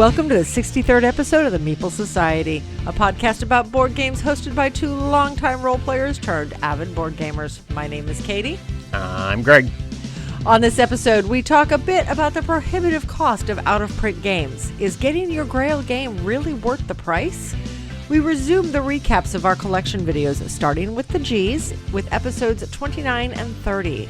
Welcome to the 63rd episode of the Meeple Society, a podcast about board games hosted by two longtime role players turned avid board gamers. My name is Katie. I'm Greg. On this episode, we talk a bit about the prohibitive cost of out-of-print games. Is getting your grail game really worth the price? We resume the recaps of our collection videos, starting with the G's, with episodes 29 and 30.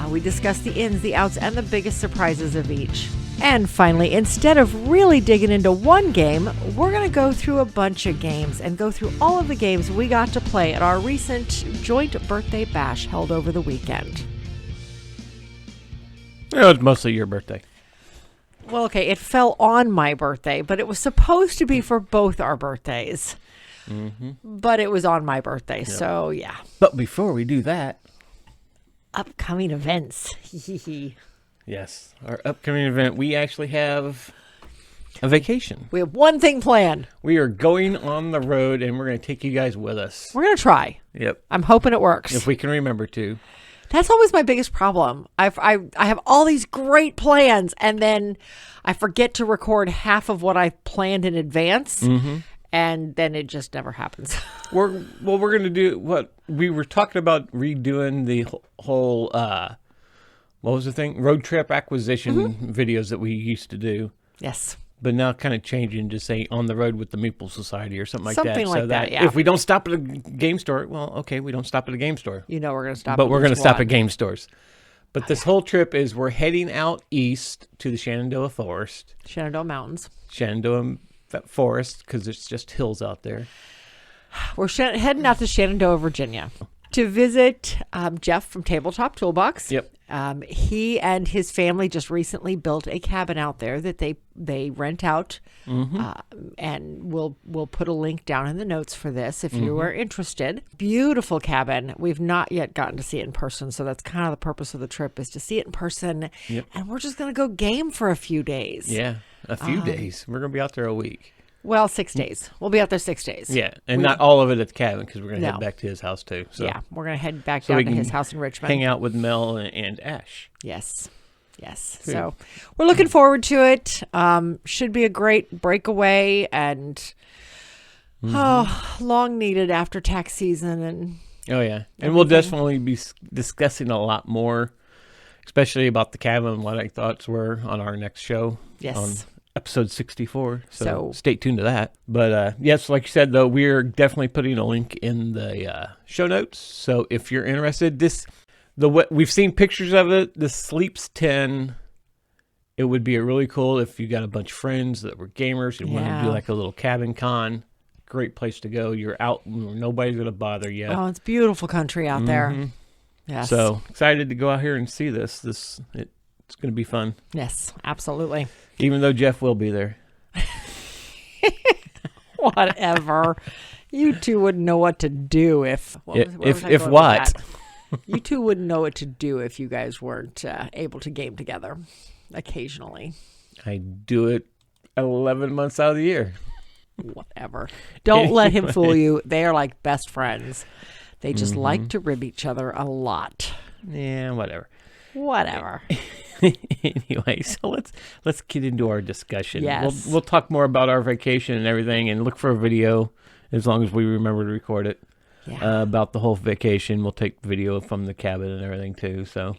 We discuss the ins, the outs, and the biggest surprises of each. And finally, instead of really digging into one game, we're going to go through a bunch of games and go through all of the games we got to play at our recent joint birthday bash held over the weekend. It was mostly your birthday. Well, okay, it fell on my birthday, but it was supposed to be for both our birthdays. Mm-hmm. But it was on my birthday, so yeah. But before we do that... Upcoming events. Yes, our upcoming event, we actually have a vacation. We have one thing planned. We are going on the road, and we're going to take you guys with us. We're going to try. Yep. I'm hoping it works. If we can remember to. That's always my biggest problem. I have all these great plans, and then I forget to record half of what I've planned in advance, and then it just never happens. We're going to do what we were talking about, redoing the whole, what was the thing? Road trip acquisition videos that we used to do. Yes. But now kind of changing to say on the road with the Meeple Society or something like that. Something like that, yeah. If we don't stop at a game store, well, okay, we don't stop at a game store. You know we're going to stop But at we're going to least stop one. at game stores. But this whole trip is we're heading out east to the Shenandoah Forest. Shenandoah Mountains. Shenandoah Forest, because it's just hills out there. We're heading out to Shenandoah, Virginia, to visit Jeff from Tabletop Toolbox. Yep. He and his family just recently built a cabin out there that they rent out, and we'll put a link down in the notes for this if you are interested. Beautiful cabin. We've not yet gotten to see it in person, so that's kind of the purpose of the trip, is to see it in person. Yep. And we're just going to go game for a few days. Yeah, a few days. We're going to be out there a week. Well, 6 days. We'll be out there 6 days. Yeah, and not all of it at the cabin, because we're going to head back to his house too. So. Yeah, we're going to head back down to his house in Richmond. Hang out with Mel and Ash. Yes. So we're looking forward to it. Should be a great breakaway and long needed after tax season. And oh, yeah. And we'll definitely be discussing a lot more, especially about the cabin and what our thoughts were on our next show. Yes. On episode 64. So stay tuned to that. But yes, like you said, though, we're definitely putting a link in the show notes. So if you're interested, we've seen pictures of it. The Sleeps 10. It would be really cool if you got a bunch of friends that were gamers and wanted to do like a little cabin con. Great place to go. You're out. Nobody's going to bother you. Oh, it's beautiful country out there. Yes. So excited to go out here and see this. It's going to be fun. Yes, absolutely. Even though Jeff will be there. Whatever. You two wouldn't know what to do if what? You two wouldn't know what to do if you guys weren't able to game together occasionally. I do it 11 months out of the year. Whatever. Don't let him fool you. They are like best friends. They just like to rib each other a lot. Yeah, whatever. Anyway, so let's get into our discussion. Yes. We'll talk more about our vacation and everything, and look for a video as long as we remember to record it. Yeah. About the whole vacation. We'll take video from the cabin and everything too. So,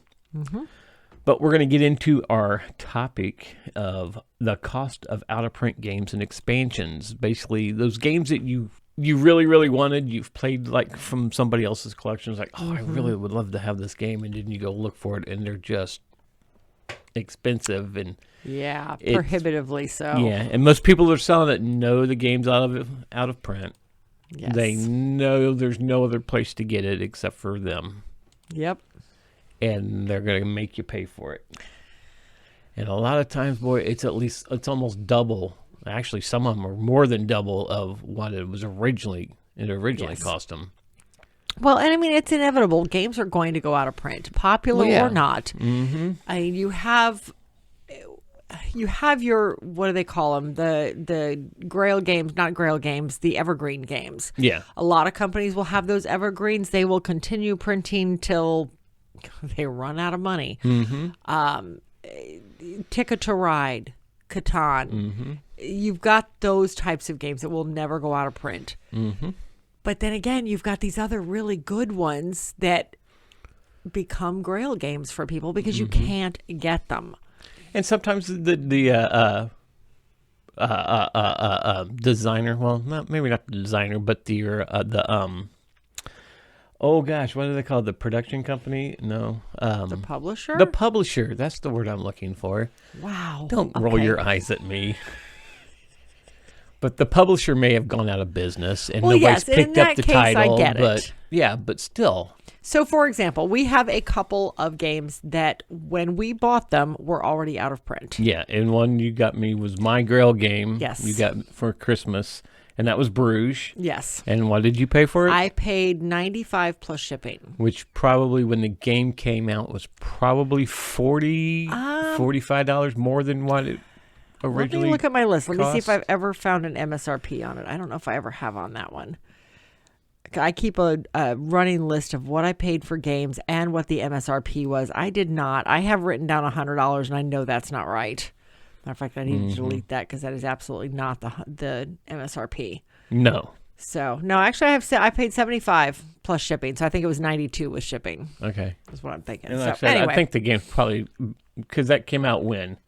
but we're going to get into our topic of the cost of out-of-print games and expansions. Basically, those games that you really, really wanted, you've played like from somebody else's collection. It's like, I really would love to have this game, and then you go look for it, and they're just expensive and prohibitively so. Yeah, and most people that are selling it know the game's out of print. Yes. They know there's no other place to get it except for them. Yep. And they're going to make you pay for it. And a lot of times, boy, it's almost double. Actually, some of them are more than double of what it originally cost them. Well, and I mean, it's inevitable. Games are going to go out of print, popular or not. Mm-hmm. I mean, you have your, what do they call them? The grail games, not grail games, the evergreen games. Yeah. A lot of companies will have those evergreens. They will continue printing till they run out of money. Mm-hmm. Ticket to Ride Catan. You've got those types of games that will never go out of print. But then again, you've got these other really good ones that become grail games for people because you can't get them. And sometimes the designer, well, maybe not the designer, but oh gosh, what do they call it? The production company? No. The publisher? The publisher. That's the word I'm looking for. Wow. Don't roll your eyes at me. But the publisher may have gone out of business and nobody's picked up the title. I get it. Yeah, but still. So, for example, we have a couple of games that when we bought them were already out of print. Yeah, and one you got me was my Grail game. Yes. You got for Christmas, and that was Bruges. Yes. And what did you pay for it? I paid $95 plus shipping. Which probably, when the game came out, was probably $45 more than what it originally. Let me look at my list. Let me see if cost. I've ever found an MSRP on it. I don't know if I ever have on that one. I keep a running list of what I paid for games and what the MSRP was. I did not. I have written down $100, and I know that's not right. Matter of fact, I need to delete that because that is absolutely not the MSRP. No. So no, actually, I paid $75 plus shipping. So I think it was $92 with shipping. Okay, that's what I'm thinking. And so anyway, I think the game's probably because that came out when.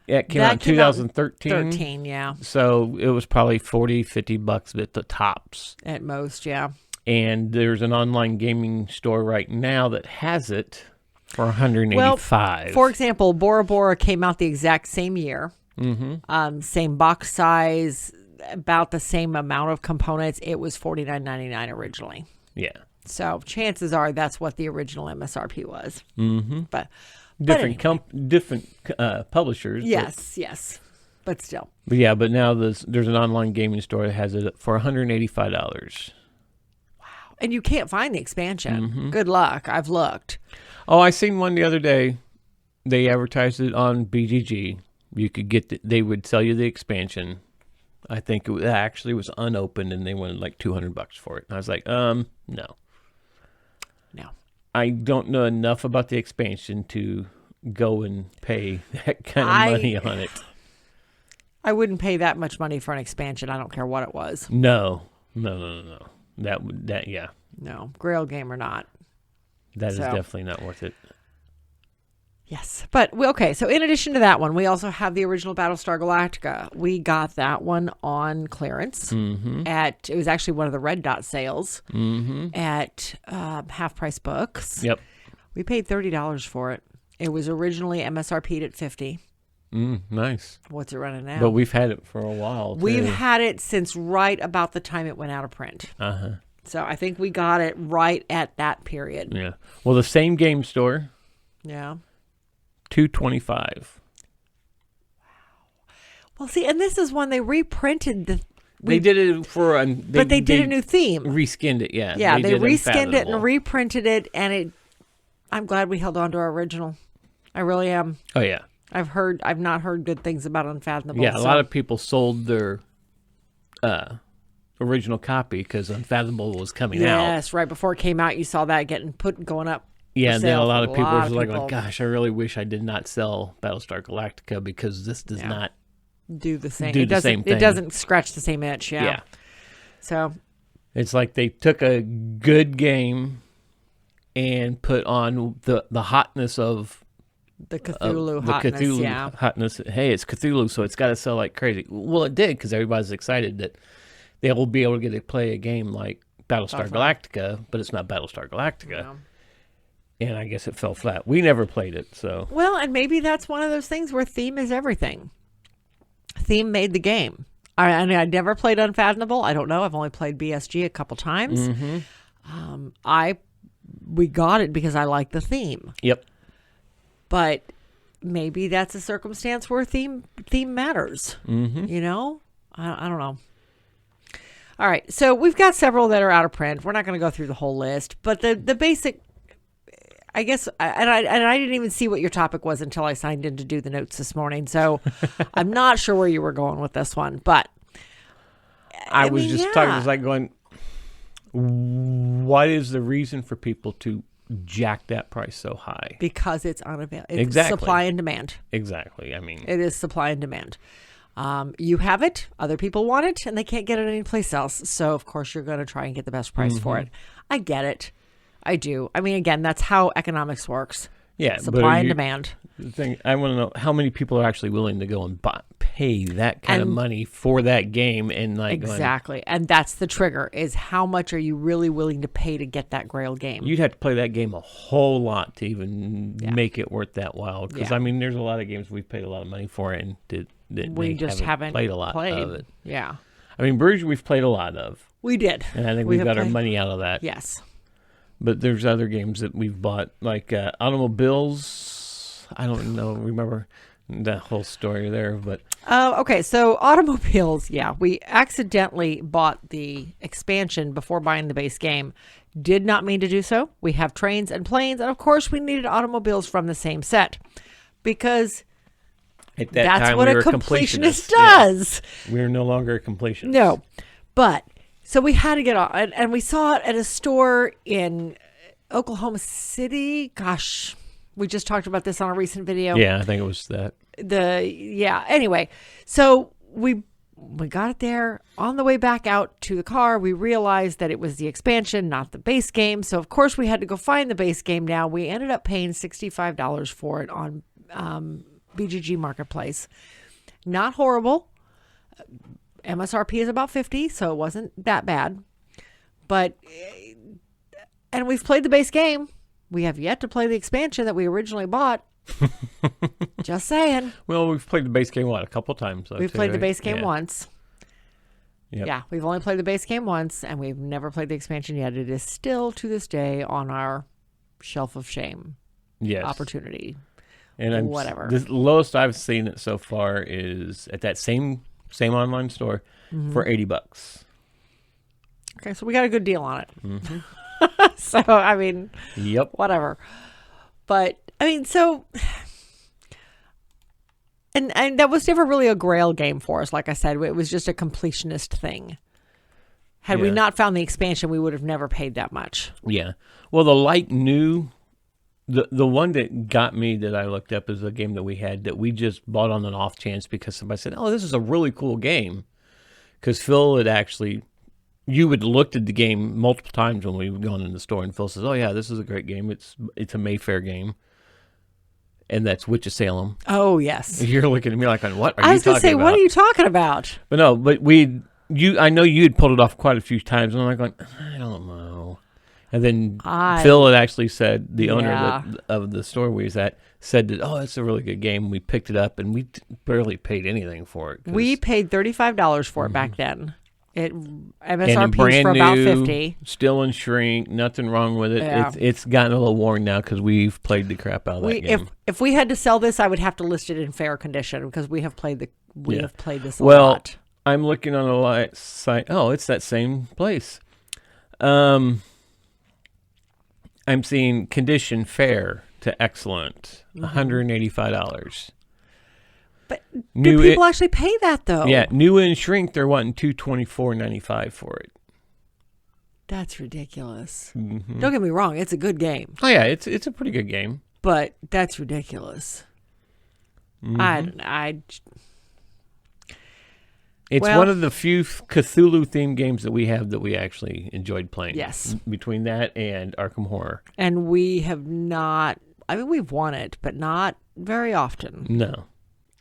It came out in 2013. 13, yeah. So it was probably $40-$50 at the tops. At most, yeah. And there's an online gaming store right now that has it for $185. Well, for example, Bora Bora came out the exact same year. Same box size, about the same amount of components. It was $49.99 originally. Yeah. So chances are that's what the original MSRP was. But different publishers. Yes. But still. But yeah, but now there's an online gaming store that has it for $185. Wow. And you can't find the expansion. Good luck. I've looked. Oh, I seen one the other day. They advertised it on BGG. You could get they would sell you the expansion. I think it actually was unopened and they wanted like $200 for it. And I was like, no. I don't know enough about the expansion to go and pay that kind of money on it. I wouldn't pay that much money for an expansion. I don't care what it was. No. Yeah. No, Grail game or not. That is definitely not worth it. Yes. But, okay, so in addition to that one, we also have the original Battlestar Galactica. We got that one on clearance. It was actually one of the Red Dot sales at Half Price Books. Yep. We paid $30 for it. It was originally MSRP'd at $50. Nice. What's it running now? But we've had it for a while, too. We've had it since right about the time it went out of print. So I think we got it right at that period. Yeah. Well, the same game store. Yeah. $225. Wow. Well, see, and this is when they reprinted they did it for but they did a new theme. Reskinned it, yeah. Yeah, they reskinned it and reprinted it, and I'm glad we held on to our original. I really am. Oh yeah. I've not heard good things about Unfathomable. Yeah, a lot of people sold their original copy because Unfathomable was coming out. Yes, right before it came out, you saw that going up. Yeah, and then a lot of people were like, oh, gosh, I really wish I did not sell Battlestar Galactica because this does not do the same. It doesn't scratch the same itch. Yeah. So it's like they took a good game and put on the hotness of the Cthulhu hotness. Hey, it's Cthulhu, so it's got to sell like crazy. Well, it did because everybody's excited that they will be able to get to play a game like Battlestar Galactica, but it's not Battlestar Galactica. Yeah. And I guess it fell flat. We never played it, so. Well, and maybe that's one of those things where theme is everything. Theme made the game. I never played Unfathomable. I don't know. I've only played BSG a couple times. We got it because I like the theme. Yep. But maybe that's a circumstance where theme matters. You know? I don't know. All right. So we've got several that are out of print. We're not going to go through the whole list. But the basic... I guess, and I didn't even see what your topic was until I signed in to do the notes this morning. So I'm not sure where you were going with this one, but I was just talking, it's like going, what is the reason for people to jack that price so high? Because it's unavailable. It's Exactly. Supply and demand. Exactly. I mean, it is supply and demand. You have it, other people want it, and they can't get it anyplace else. So, of course, you're going to try and get the best price for it. I get it. I do. I mean, again, that's how economics works. Yeah. Supply and demand. The thing, I want to know how many people are actually willing to go and pay that kind of money for that game. And exactly. And that's the trigger, is how much are you really willing to pay to get that Grail game? You'd have to play that game a whole lot to even make it worth that while. Because, I mean, there's a lot of games we've paid a lot of money for and we just haven't played a lot of it. Yeah. I mean, Bruges we've played a lot of. We did. And I think we got our money out of that. Yes. But there's other games that we've bought, like Automobiles. I don't know, remember that whole story there, but... Okay, so Automobiles, we accidentally bought the expansion before buying the base game. Did not mean to do so. We have trains and planes, and of course we needed automobiles from the same set. Because that's what a completionist does. Yeah. We're no longer a completionist. No, but... So we had to get on, and we saw it at a store in Oklahoma City. Gosh, we just talked about this on a recent video. Yeah, I think it was that. Anyway, so we got it there. On the way back out to the car, we realized that it was the expansion, not the base game. So, of course, we had to go find the base game now. We ended up paying $65 for it on BGG Marketplace. Not horrible. MSRP is about $50, so it wasn't that bad. And we've played the base game. We have yet to play the expansion that we originally bought. Just saying. Well, we've played the base game, a couple times? We've played the base game once. Yep. Yeah, we've only played the base game once, and we've never played the expansion yet. It is still, to this day, on our shelf of shame. Yes. Opportunity. And whatever. The lowest I've seen it so far is at that same online store for $80. Okay, so we got a good deal on it. Mm-hmm. So, I mean, yep, whatever. But, I mean, so, and that was never really a Grail game for us. Like I said, it was just a completionist thing. Had we not found the expansion, we would have never paid that much. Yeah. Well, the light new, the one that got me that I looked up is a game that we had that we just bought on an off chance because somebody said, "Oh, this is a really cool game." Because Phil had actually, you had looked at the game multiple times when we were going in the store, and Phil says, "Oh yeah, this is a great game. It's a Mayfair game." And that's Witch of Salem. Oh, yes. You're looking at me like, what are you talking about? I was going to say, what are you talking about? But no, but I know you had pulled it off quite a few times, and I'm like, I don't know. And then Phil had actually said, the owner of the store we was at, said that, oh, it's a really good game. We picked it up, and we barely paid anything for it. We paid $35 for it back then. MSRP is for about $50. Still in shrink, nothing wrong with it. Yeah. It's gotten a little worn now because we've played the crap out of that game. If we had to sell this, I would have to list it in fair condition because we have played this a lot. I'm looking on the site. Oh, it's that same place. I'm seeing condition fair to excellent, $185. But do people actually pay that though? Yeah, new and shrink, they're wanting $224.95 for it. That's ridiculous. Mm-hmm. Don't get me wrong; it's a good game. Oh yeah, it's a pretty good game. But that's ridiculous. Mm-hmm. It's one of the few Cthulhu themed games that we have that we actually enjoyed playing. Yes. Between that and Arkham Horror. And we have not. I mean, we've won it, but not very often. No.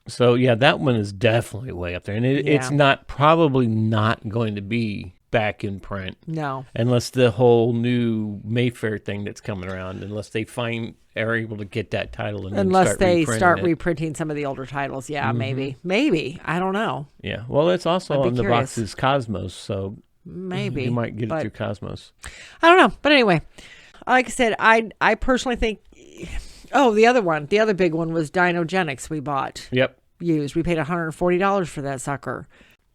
So, yeah, that one is definitely way up there. And it's probably not going to be back in print. No. Unless the whole new Mayfair thing that's coming around, unless they are able to get that title and unless they start reprinting some of the older titles. Yeah, maybe. I don't know. Yeah. Well, it's also on the box's Cosmos, so maybe you might get it through Cosmos. I don't know. But anyway, like I said, I personally think... Oh, the other big one was Dinogenics we bought. Yep. Used. We paid $140 for that sucker.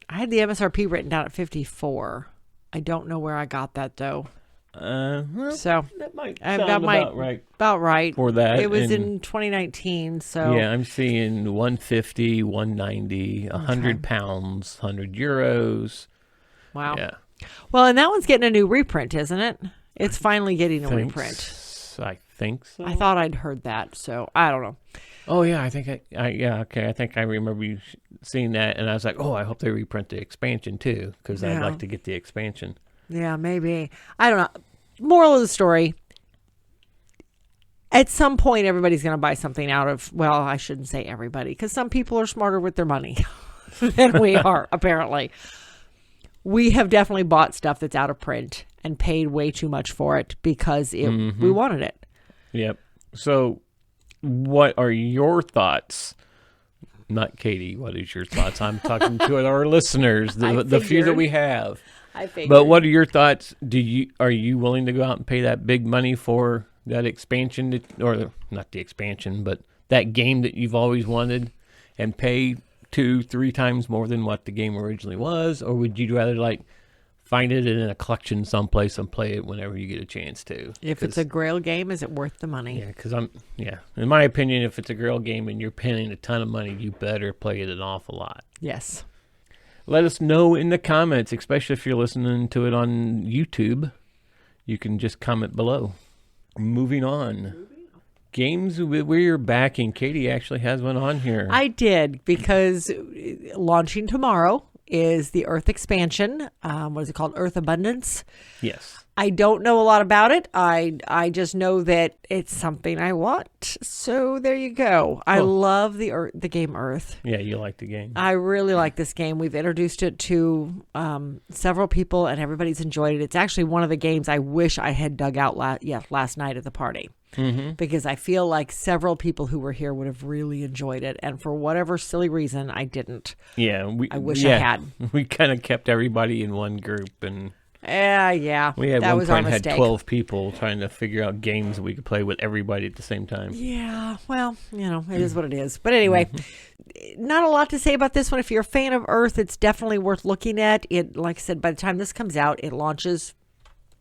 I had the MSRP written down at $54. I don't know where I got that though. So that might sound about right. About right. For that. It was in 2019, so yeah, I'm seeing 150, 190, 100 pounds, 100 euros. Wow. Yeah. Well, and that one's getting a new reprint, isn't it? It's finally getting a reprint. Yes, I think so. I thought I'd heard that, so I don't know. Oh, yeah, I think I think I remember you seeing that, and I was like, oh, I hope they reprint the expansion, too, because I'd like to get the expansion. Yeah, maybe. I don't know. Moral of the story, at some point, everybody's going to buy something out of, well, I shouldn't say everybody, because some people are smarter with their money than we are, apparently. We have definitely bought stuff that's out of print and paid way too much for it because we wanted it. Yep. So what are your thoughts? Not Katie. What is your thoughts? I'm talking to our listeners, the few that we have. I figured. But what are your thoughts? Are you willing to go out and pay that big money for that expansion, or not the expansion, but that game that you've always wanted, and pay 2-3 times more than what the game originally was? Or would you rather find it in a collection someplace and play it whenever you get a chance to? If it's a grail game, is it worth the money? Yeah, because in my opinion, if it's a grail game and you're paying a ton of money, you better play it an awful lot. Yes. Let us know in the comments, especially if you're listening to it on YouTube. You can just comment below. Moving on. Games we're backing. Katie actually has one on here. I did, because launching tomorrow is the Earth expansion. What is it called? Earth Abundance. Yes. I don't know a lot about it. I just know that it's something I want. So there you go. I love the game Earth. Yeah, you like the game. I really like this game. We've introduced it to several people, and everybody's enjoyed it. It's actually one of the games I wish I had dug out last night at the party. Because I feel like several people who were here would have really enjoyed it, and for whatever silly reason, I didn't. Yeah, I wish I had. We kind of kept everybody in one group, and yeah, we had that one was our point had mistake. 12 people trying to figure out games that we could play with everybody at the same time. Yeah, well, it is what it is. But anyway, not a lot to say about this one. If you're a fan of Earth, it's definitely worth looking at. It, like I said, by the time this comes out, it launches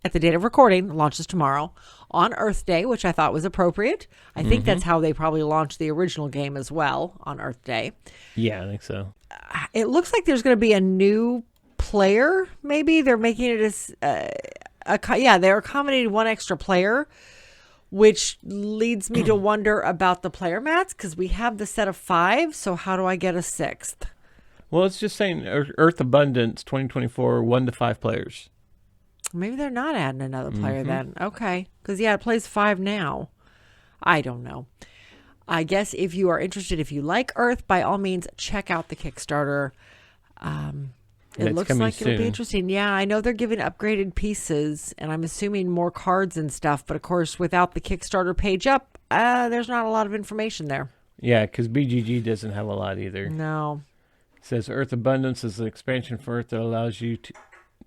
at the date of recording. It launches tomorrow on Earth Day, which I thought was appropriate. I think that's how they probably launched the original game as well, on Earth Day. Yeah, I think so. It looks like there's going to be a new player. Maybe they're making it as they're accommodating one extra player, which leads me to wonder about the player mats, because we have the set of 5. So how do I get a 6th? Well, it's just saying Earth Abundance 2024, 1 to 5 players. Maybe they're not adding another player then. Okay. Because, it plays 5 now. I don't know. I guess if you are interested, if you like Earth, by all means, check out the Kickstarter. It looks like it'll be interesting. Yeah, I know they're giving upgraded pieces, and I'm assuming more cards and stuff. But, of course, without the Kickstarter page up, there's not a lot of information there. Yeah, because BGG doesn't have a lot either. No. It says Earth Abundance is an expansion for Earth that allows you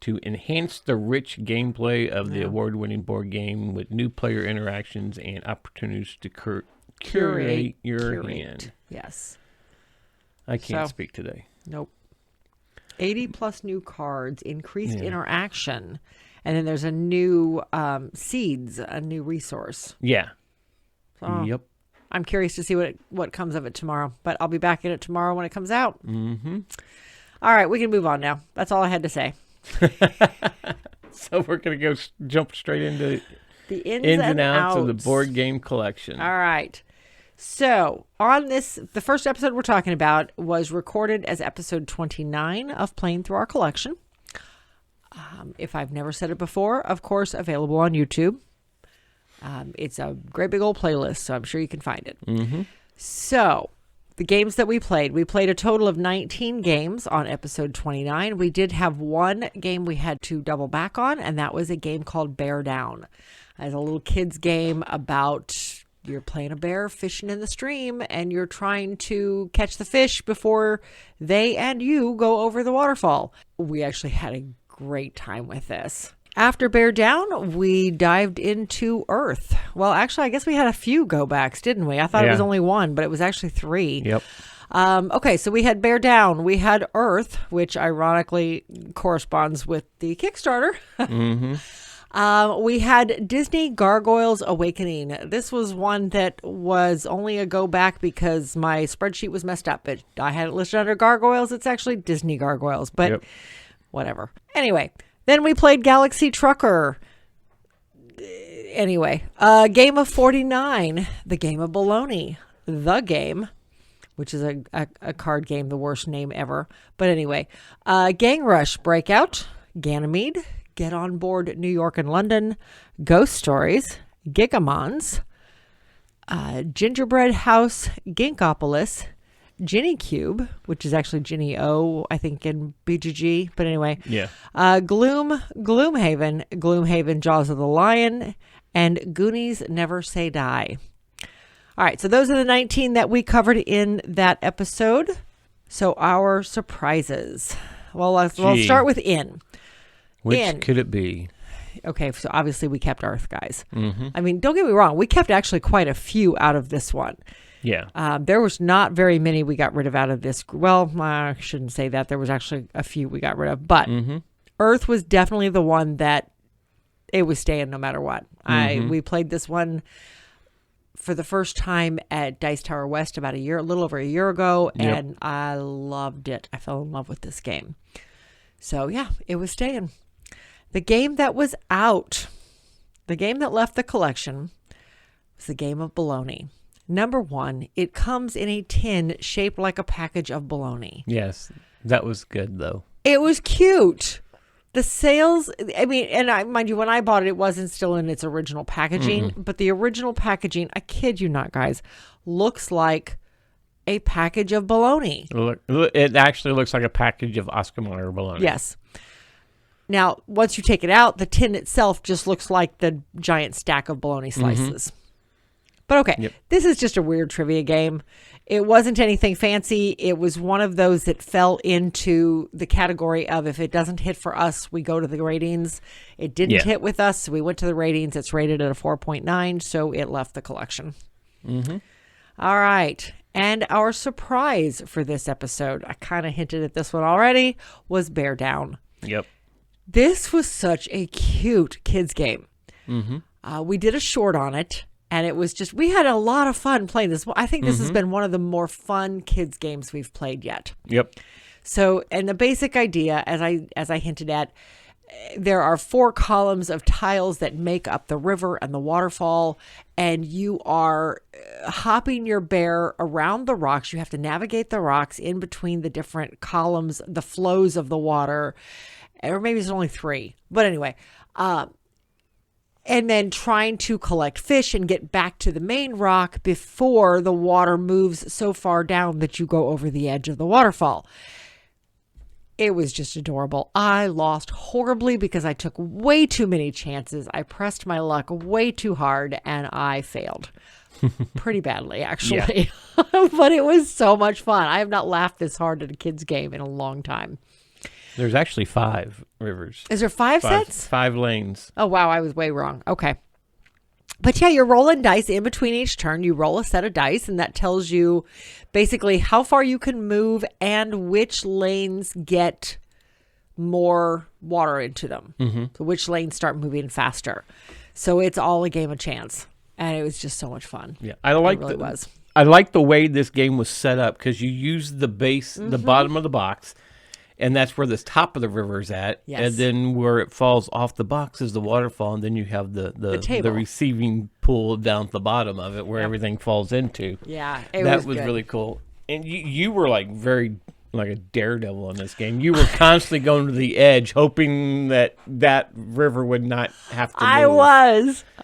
to enhance the rich gameplay of the award-winning board game with new player interactions and opportunities to curate your hand. Yes. I can't speak today. Nope. 80 plus new cards, increased interaction, and then there's a new seeds, a new resource. Yeah. So yep. I'm curious to see what comes of it tomorrow, but I'll be back in it tomorrow when it comes out. All right, we can move on now. That's all I had to say. So we're going to jump straight into the ins and outs of the board game collection. All right. So on the first episode we're talking about was recorded as episode 29 of Playing Through Our Collection. If I've never said it before, of course, available on YouTube. It's a great big old playlist, so I'm sure you can find it. So the games that we played a total of 19 games on episode 29. We did have one game we had to double back on, and that was a game called Bear Down. It's a little kid's game about you're playing a bear fishing in the stream, and you're trying to catch the fish before they and you go over the waterfall. We actually had a great time with this. After Bear Down, we dived into Earth. Well, actually, I guess we had a few go-backs, didn't we? I thought it was only one, but it was actually 3. Yep. Okay, so we had Bear Down. We had Earth, which ironically corresponds with the Kickstarter. We had Disney Gargoyles Awakening. This was one that was only a go-back because my spreadsheet was messed up. I had it listed under Gargoyles. It's actually Disney Gargoyles, but whatever. Anyway. Then we played Galaxy Trucker. Anyway, game of 49, the game of baloney, the game, which is a card game, the worst name ever. But anyway, Gang Rush Breakout, Ganymede, Get on Board New York and London, Ghost Stories, Gigamons, Gingerbread House, Ginkopolis, Ginny Cube, which is actually Ginny O, I think, in BGG. But anyway, yeah. Gloomhaven, Jaws of the Lion, and Goonies Never Say Die. All right, so those are the 19 that we covered in that episode. So our surprises. Well, we'll start with In. Which could it be? Okay, so obviously we kept Earth, guys. Mm-hmm. I mean, don't get me wrong. We kept actually quite a few out of this one. Yeah. There was not very many we got rid of out of this. Well, I shouldn't say that. There was actually a few we got rid of. But Earth was definitely the one that it was staying no matter what. We played this one for the first time at Dice Tower West a little over a year ago, and I loved it. I fell in love with this game. So, yeah, it was staying. The game that was out, the game that left the collection, was the game of bologna. Number one, it comes in a tin shaped like a package of bologna. Yes, that was good, though. It was cute. The sales, I mean, and mind you, when I bought it, it wasn't still in its original packaging, but the original packaging, I kid you not, guys, looks like a package of bologna. It actually looks like a package of Oscar Mayer bologna. Yes. Now, once you take it out, the tin itself just looks like the giant stack of bologna slices. But okay, This is just a weird trivia game. It wasn't anything fancy. It was one of those that fell into the category of if it doesn't hit for us, we go to the ratings. It didn't hit with us, so we went to the ratings. It's rated at a 4.9, so it left the collection. All right. And our surprise for this episode, I kind of hinted at this one already, was Bear Down. Yep. This was such a cute kids game. We did a short on it. And it was just, we had a lot of fun playing this. I think this has been one of the more fun kids games we've played yet. Yep. So, and the basic idea, as I hinted at, there are 4 columns of tiles that make up the river and the waterfall, and you are hopping your bear around the rocks. You have to navigate the rocks in between the different columns, the flows of the water, or maybe it's only 3. But anyway, and then trying to collect fish and get back to the main rock before the water moves so far down that you go over the edge of the waterfall. It was just adorable. I lost horribly because I took way too many chances. I pressed my luck way too hard and I failed. Pretty badly, actually. But it was so much fun. I have not laughed this hard at a kid's game in a long time. There's actually 5 rivers. Is there 5 sets? 5 lanes. Oh, wow. I was way wrong. Okay. But yeah, you're rolling dice in between each turn. You roll a set of dice, and that tells you basically how far you can move and which lanes get more water into them. So which lanes start moving faster. So it's all a game of chance. And it was just so much fun. Yeah, I like the way this game was set up because you use the base, the bottom of the box. And that's where the top of the river is at. Yes. And then where it falls off the box is the waterfall. And then you have the receiving pool down at the bottom of it where everything falls into. Yeah, that was really cool. And you were like very like a daredevil in this game. You were constantly going to the edge, hoping that river would not have to move.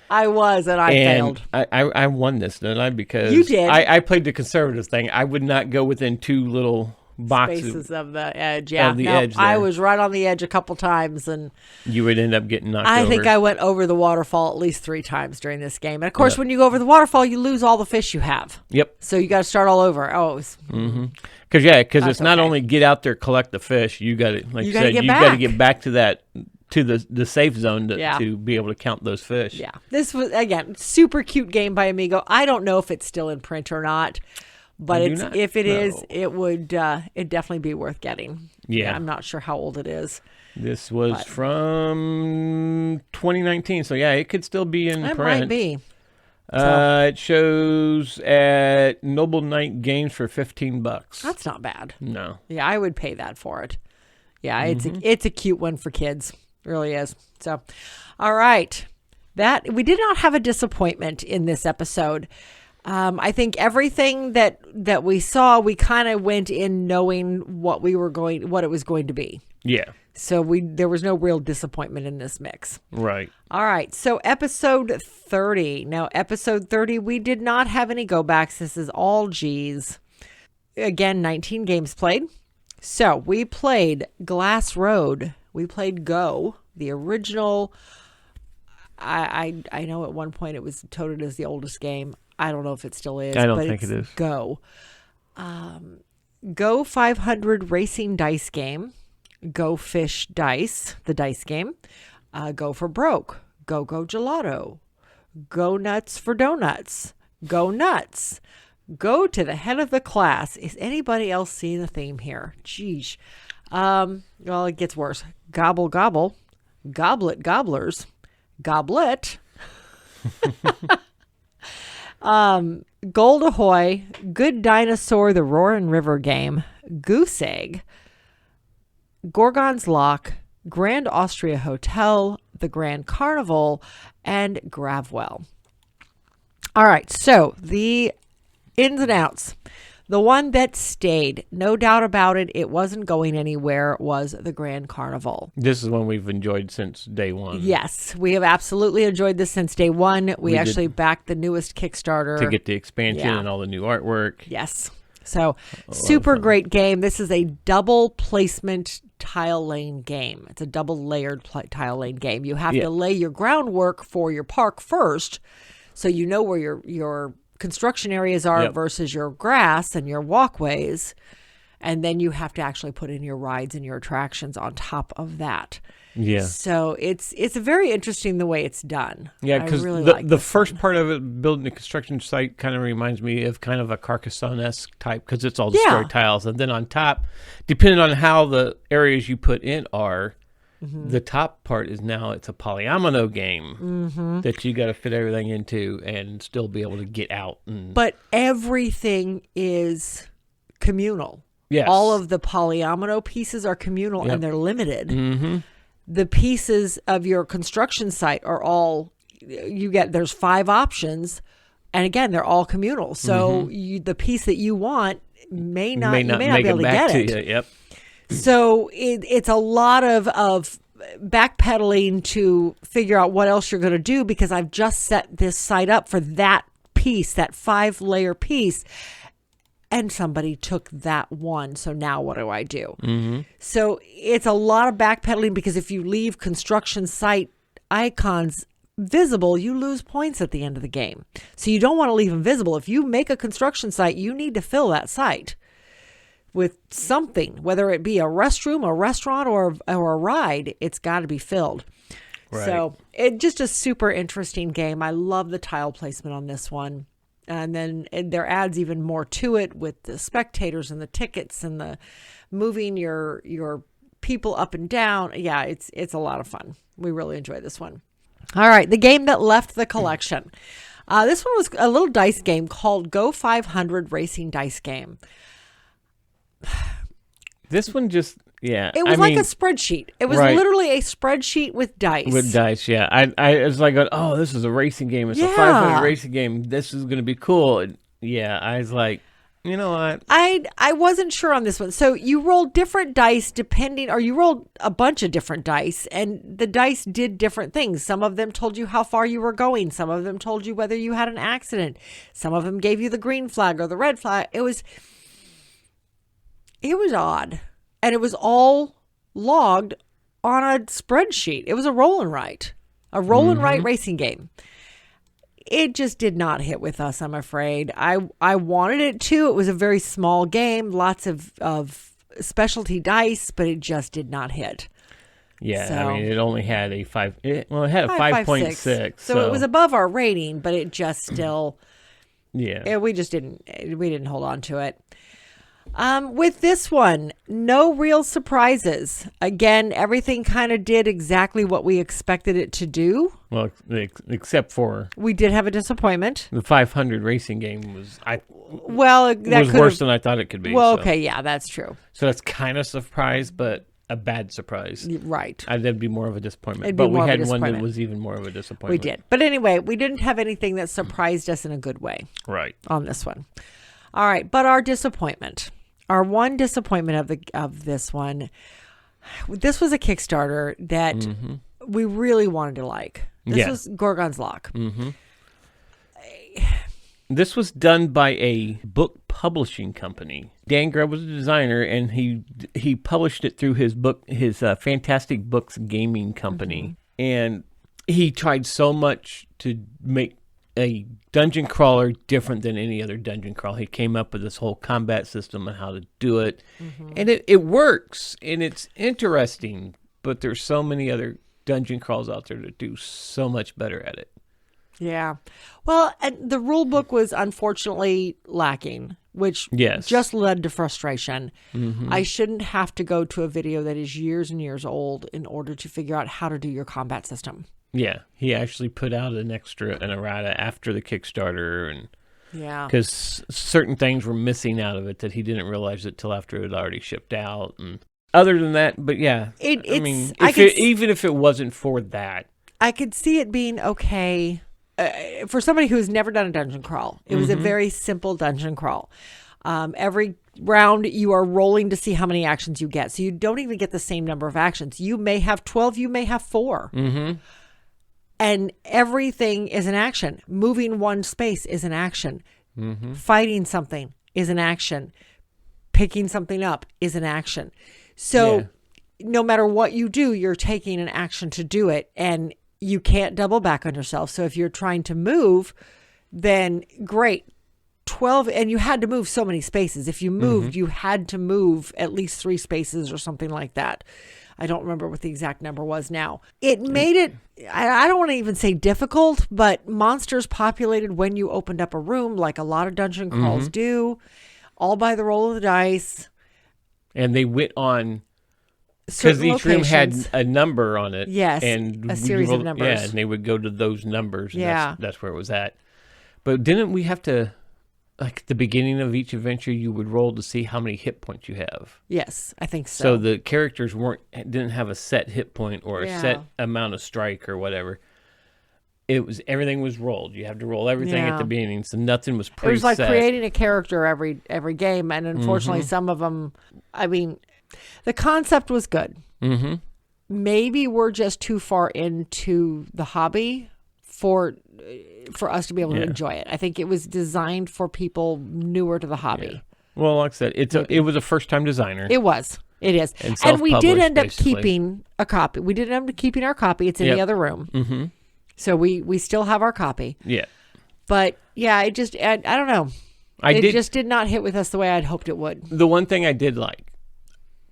I was, and I failed. I won this, didn't I? Because you did. I played the conservative thing. I would not go within 2 little spaces of the edge. Yeah, edge there. I was right on the edge a couple times, and you would end up getting knocked over. I think I went over the waterfall at least 3 times during this game. And of course, when you go over the waterfall, you lose all the fish you have. Yep. So you got to start all over. Oh, it was. Because it's not only get out there, collect the fish. You got to, like you said, you got to get back to the safe zone to be able to count those fish. Yeah. This was again super cute game by Amigo. I don't know if it's still in print or not. But if it is, it would it'd definitely be worth getting. Yeah. I'm not sure how old it is. This was from 2019, so yeah, it could still be in print. It might be. It shows at Noble Knight Games for $15. That's not bad. No. Yeah, I would pay that for it. Yeah, it's a cute one for kids. It really is. So, all right. That we did not have a disappointment in this episode. I think everything that we saw, we kind of went in knowing what it was going to be. Yeah. So there was no real disappointment in this mix. Right. All right. So episode 30. Now, episode 30, we did not have any go backs. This is all G's. Again, 19 games played. So we played Glass Road. We played Go, the original. I know at one point it was touted as the oldest game. I don't know if it still is. I don't think it is. Go. Go 500 racing dice game. Go Fish Dice, the dice game. Go for Broke. Go Gelato. Go Nuts for Donuts. Go Nuts. Go to the head of the class. Is anybody else seeing the theme here? Jeez. Well, it gets worse. Gobble Gobble. Goblet Gobblers. Goblet. Gold Ahoy. Good Dinosaur, the Roaring River game. Goose Egg. Gorgon's Lock, Grand Austria Hotel, the Grand Carnival, and Gravwell. All right, so the ins and outs. The one that stayed, no doubt about it, it wasn't going anywhere, was the Grand Carnival. This is one we've enjoyed since day one. Yes, we have absolutely enjoyed this since day one. We actually backed the newest Kickstarter. To get the expansion and all the new artwork. Yes. So, super great game. This is a double placement tile lane game. It's a double layered tile lane game. You have to lay your groundwork for your park first, so you know where your construction areas are versus your grass and your walkways, and then you have to actually put in your rides and your attractions on top of that. Yeah. So it's very interesting the way it's done. Yeah, because really the first part of it, building the construction site, kind of reminds me of kind of a Carcassonne-esque type, because it's all destroyed tiles. And then on top, depending on how the areas you put in are, the top part is now it's a polyomino game that you got to fit everything into and still be able to get out. But everything is communal. Yes. All of the polyomino pieces are communal and they're limited. Mm-hmm. The pieces of your construction site are all, there's 5 options. And again, they're all communal. So the piece that you want may not be able to get it. Yep. So it's a lot of backpedaling to figure out what else you're going to do, because I've just set this site up for that piece, that 5-layer piece. And somebody took that one. So now what do I do? Mm-hmm. So it's a lot of backpedaling, because if you leave construction site icons visible, you lose points at the end of the game. So you don't want to leave them visible. If you make a construction site, you need to fill that site with something, whether it be a restroom, a restaurant, or a ride. It's got to be filled. Right. So it's just a super interesting game. I love the tile placement on this one. And then there adds even more to it with the spectators and the tickets and the moving your people up and down. Yeah, it's a lot of fun. We really enjoy this one. All right, the game that left the collection. This one was a little dice game called Go 500 Racing Dice Game. This one just... Yeah, it was like a spreadsheet. It was literally a spreadsheet with dice. With dice, yeah. I was like, oh, this is a racing game. It's a 500 racing game. This is going to be cool. And I was like, you know what? I wasn't sure on this one. So you rolled different dice you rolled a bunch of different dice, and the dice did different things. Some of them told you how far you were going. Some of them told you whether you had an accident. Some of them gave you the green flag or the red flag. It was odd. And it was all logged on a spreadsheet. It was a roll and write racing game. It just did not hit with us, I'm afraid. I wanted it to. It was a very small game, lots of specialty dice, but it just did not hit. Yeah, so, I mean, it only had a 5. It had a 5.6. So it was above our rating, but it just still. Yeah. We didn't hold on to it. With this one, no real surprises. Again, everything kind of did exactly what we expected it to do. Well, except for... We did have a disappointment. The 500 racing game was... Well, that was worse than I thought it could be. Well, okay, yeah, that's true. So that's kind of surprised, but a bad surprise. Right. That'd be more of a disappointment. But we had one that was even more of a disappointment. We did. But anyway, we didn't have anything that surprised us in a good way. Right. On this one. All right. But our disappointment, our one disappointment of this one, this was a Kickstarter that we really wanted to like. This was Gorgon's Lock. Mm-hmm. This was done by a book publishing company. Dan Grubb was a designer, and he published it through his Fantastic Books gaming company. And he tried so much to make a dungeon crawler different than any other dungeon crawl. He came up with this whole combat system and how to do it. And it works, and it's interesting, but there's so many other dungeon crawls out there that do so much better at it. Yeah. Well, and the rule book was unfortunately lacking, which just led to frustration. I shouldn't have to go to a video that is years and years old in order to figure out how to do your combat system. Yeah. He actually put out an extra, an errata after the Kickstarter, and because certain things were missing out of it that he didn't realize it till after it had already shipped out. And other than that, but even if it wasn't for that, I could see it being okay. For somebody who's never done a dungeon crawl, it was a very simple dungeon crawl. Every round you are rolling to see how many actions you get. So you don't even get the same number of actions. You may have 12, you may have 4. And everything is an action. Moving one space is an action. Fighting something is an action. Picking something up is an action. So no matter what you do, you're taking an action to do it. And you can't double back on yourself. So if you're trying to move, then great. 12, and you had to move so many spaces. If you moved, you had to move at least 3 spaces or something like that. I don't remember what the exact number was now. It made it, I don't want to even say difficult, but monsters populated when you opened up a room, like a lot of dungeon crawls do, all by the roll of the dice. And they went on... Because each room had a number on it. Yes, and a series of numbers. Yeah, and they would go to those numbers. And that's where it was at. But didn't we have to, like at the beginning of each adventure, you would roll to see how many hit points you have? Yes, I think so. So the characters didn't have a set hit point or a set amount of strike or whatever. Everything was rolled. You have to roll everything at the beginning, so nothing was preset. It was like creating a character every game, and unfortunately, some of them, the concept was good. Maybe we're just too far into the hobby for us to be able to enjoy it. I think it was designed for people newer to the hobby. Well, like I said, it was a first-time designer. It was. It is. And we did end up keeping a copy. We did end up keeping our copy. It's in the other room. So we still have our copy. Yeah. But, I don't know. It just did not hit with us the way I'd hoped it would. The one thing I did like,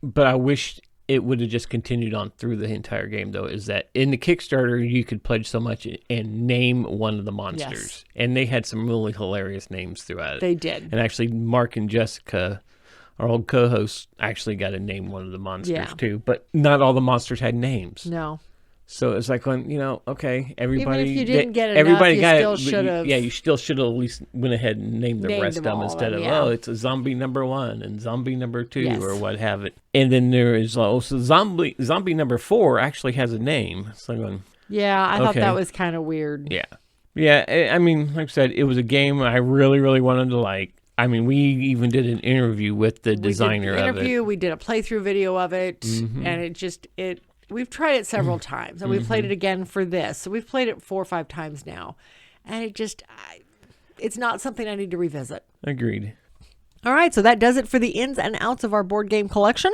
but I wish it would have just continued on through the entire game, though, is that in the Kickstarter, you could pledge so much and name one of the monsters. Yes. And they had some really hilarious names throughout it. They did. And actually, Mark and Jessica, our old co-hosts, actually got to name one of the monsters, too. But not all the monsters had names. No. So it's like, okay, everybody... Even if you didn't get enough, you still should have... Yeah, you still should have at least went ahead and named the rest of them instead of, it's a zombie number 1 and zombie number 2 or what have it. And then there is, so zombie number 4 actually has a name. So I thought that was kind of weird. Yeah. Yeah, I mean, like I said, it was a game I really, really wanted to like. I mean, we even did an interview with the designer of it. We did a playthrough video of it, and we've tried it several times, and we've played it again for this. So we've played it 4 or 5 times now, and it's not something I need to revisit. Agreed. All right, so that does it for the ins and outs of our board game collection.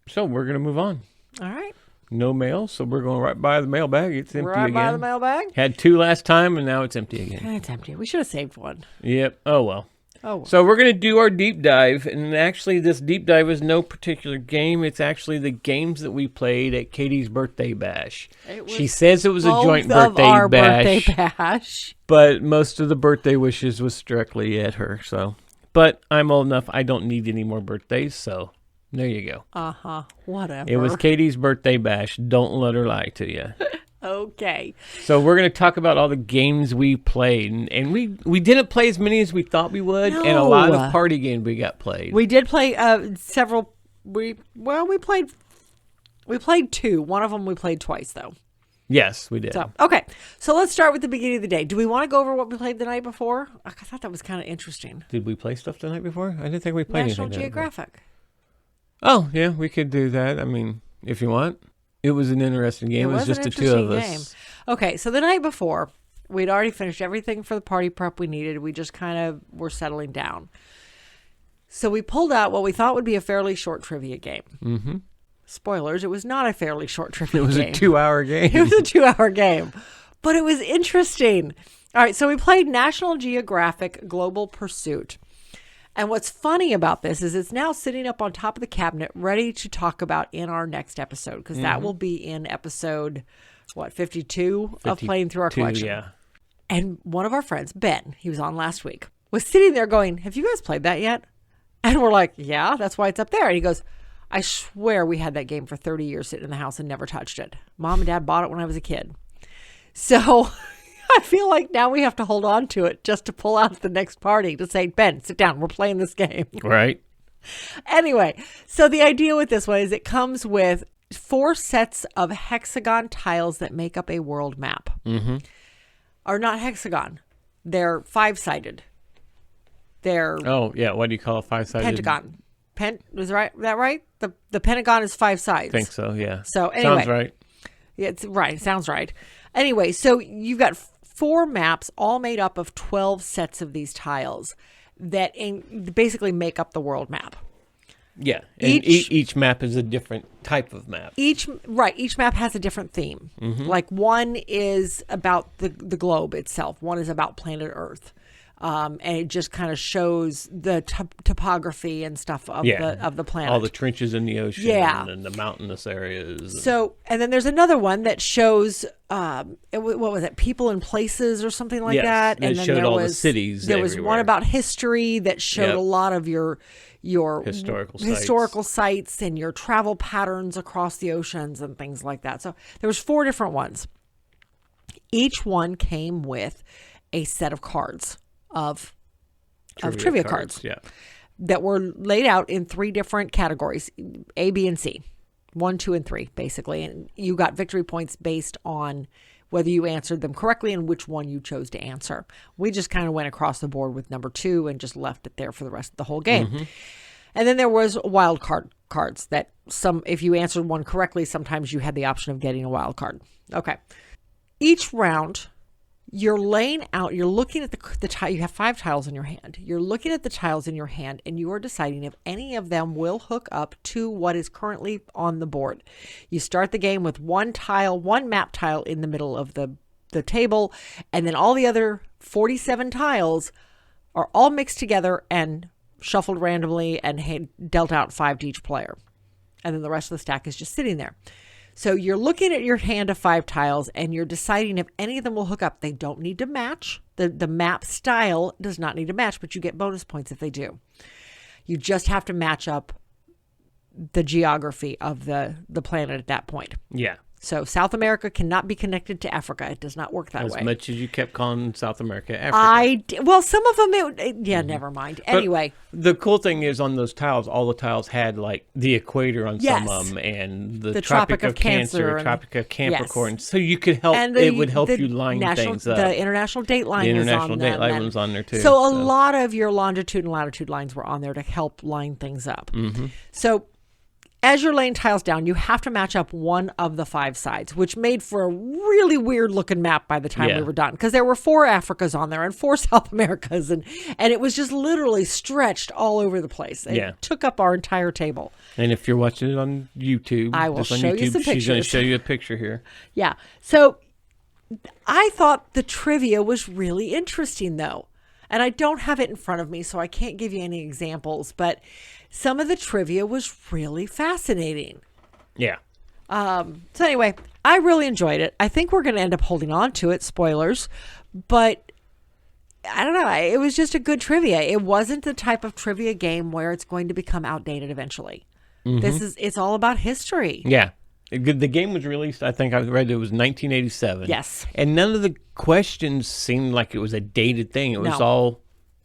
So we're going to move on. All right. No mail, so we're going right by the mailbag. It's empty again. Right by the mailbag? Had 2 last time, and now it's empty again. It's empty. We should have saved one. Yep. Oh, well. So we're going to do our deep dive, and actually this deep dive is no particular game. It's actually the games that we played at Katie's birthday bash. She says it was a joint birthday bash, but most of the birthday wishes was directly at her. So, but I'm old enough, I don't need any more birthdays, so there you go. Whatever. It was Katie's birthday bash. Don't let her lie to you. Okay. So we're going to talk about all the games we played. And we didn't play as many as we thought we would. No. And a lot of party games we got played. We did play several. We played We played 2. One of them we played twice, though. Yes, we did. So, okay. So let's start with the beginning of the day. Do we want to go over what we played the night before? I thought that was kind of interesting. Did we play stuff the night before? I didn't think we played National anything. Geographic. Oh, yeah, we could do that. I mean, if you want. It was an interesting game. It was just the two of us. Okay, so the night before, we'd already finished everything for the party prep we needed. We just kind of were settling down. So we pulled out what we thought would be a fairly short trivia game. Mm-hmm. Spoilers, it was not a fairly short trivia game. It was a 2-hour game. It was a 2-hour game. But it was interesting. All right, so we played National Geographic Global Pursuit. And what's funny about this is it's now sitting up on top of the cabinet ready to talk about in our next episode, because that will be in episode, 52 of Playing Through Our Collection. Yeah. And one of our friends, Ben, he was on last week, was sitting there going, have you guys played that yet? And we're like, yeah, that's why it's up there. And he goes, I swear we had that game for 30 years sitting in the house and never touched it. Mom and Dad bought it when I was a kid. So I feel like now we have to hold on to it just to pull out the next party to say, Ben, sit down. We're playing this game. Right. Anyway, so the idea with this one is it comes with 4 sets of hexagon tiles that make up a world map. Mm-hmm. Are not hexagon. They're 5-sided. They're... Oh, yeah. What do you call a 5-sided? Pentagon. Is that right? The Pentagon is 5 sides. I think so, yeah. So anyway. Sounds right. Yeah, it's right. Sounds right. Anyway, so you've got 4 maps all made up of 12 sets of these tiles that basically make up the world map. Yeah, and each map is a different type of map. Each map has a different theme. Mm-hmm. Like one is about the globe itself. One is about planet Earth. And it just kind of shows the topography and stuff of the planet. All the trenches in the ocean and the mountainous areas. So, and then there's another one that shows, what was it, people and places or something like that. And it then showed all the cities There was one about history that showed a lot of your historical sites and your travel patterns across the oceans and things like that. So there was 4 different ones. Each one came with a set of cards. Of trivia cards that were laid out in 3 different categories, A, B, and C, 1, 2, and 3, basically. And you got victory points based on whether you answered them correctly and which one you chose to answer. We just kind of went across the board with number 2 and just left it there for the rest of the whole game. Mm-hmm. And then there was wild cards that if you answered one correctly, sometimes you had the option of getting a wild card. Okay. Each round, you're laying out, you're looking at the tile. You have 5 tiles in your hand. You're looking at the tiles in your hand and you are deciding if any of them will hook up to what is currently on the board. You start the game with one map tile in the middle of the table, and then all the other 47 tiles are all mixed together and shuffled randomly and dealt out 5 to each player. And then the rest of the stack is just sitting there. So you're looking at your hand of 5 tiles and you're deciding if any of them will hook up. They don't need to match. The map style does not need to match, but you get bonus points if they do. You just have to match up the geography of the planet at that point. Yeah. So South America cannot be connected to Africa. It does not work that way. As much as you kept calling South America Africa. Well, some of them, never mind. Anyway. But the cool thing is on those tiles, all the tiles had like the equator on some of them and the Tropic of Cancer, Tropic of Capricorn. Yes. So you could help, it would help you line things up. The international date line was on there too. So a lot of your longitude and latitude lines were on there to help line things up. Mm-hmm. So as you're laying tiles down, you have to match up one of the 5 sides, which made for a really weird looking map by the time we were done, because there were 4 Africas on there and 4 South Americas, and it was just literally stretched all over the place. It took up our entire table. And if you're watching it on YouTube, I will show you some pictures. She's going to show you a picture here. Yeah. So I thought the trivia was really interesting, though. And I don't have it in front of me, so I can't give you any examples, but some of the trivia was really fascinating. Yeah. So anyway, I really enjoyed it. I think we're going to end up holding on to it, spoilers, but I don't know. It was just a good trivia. It wasn't the type of trivia game where it's going to become outdated eventually. Mm-hmm. It's all about history. Yeah. The game was released, I think I read it was 1987. Yes. And none of the questions seemed like it was a dated thing. It was all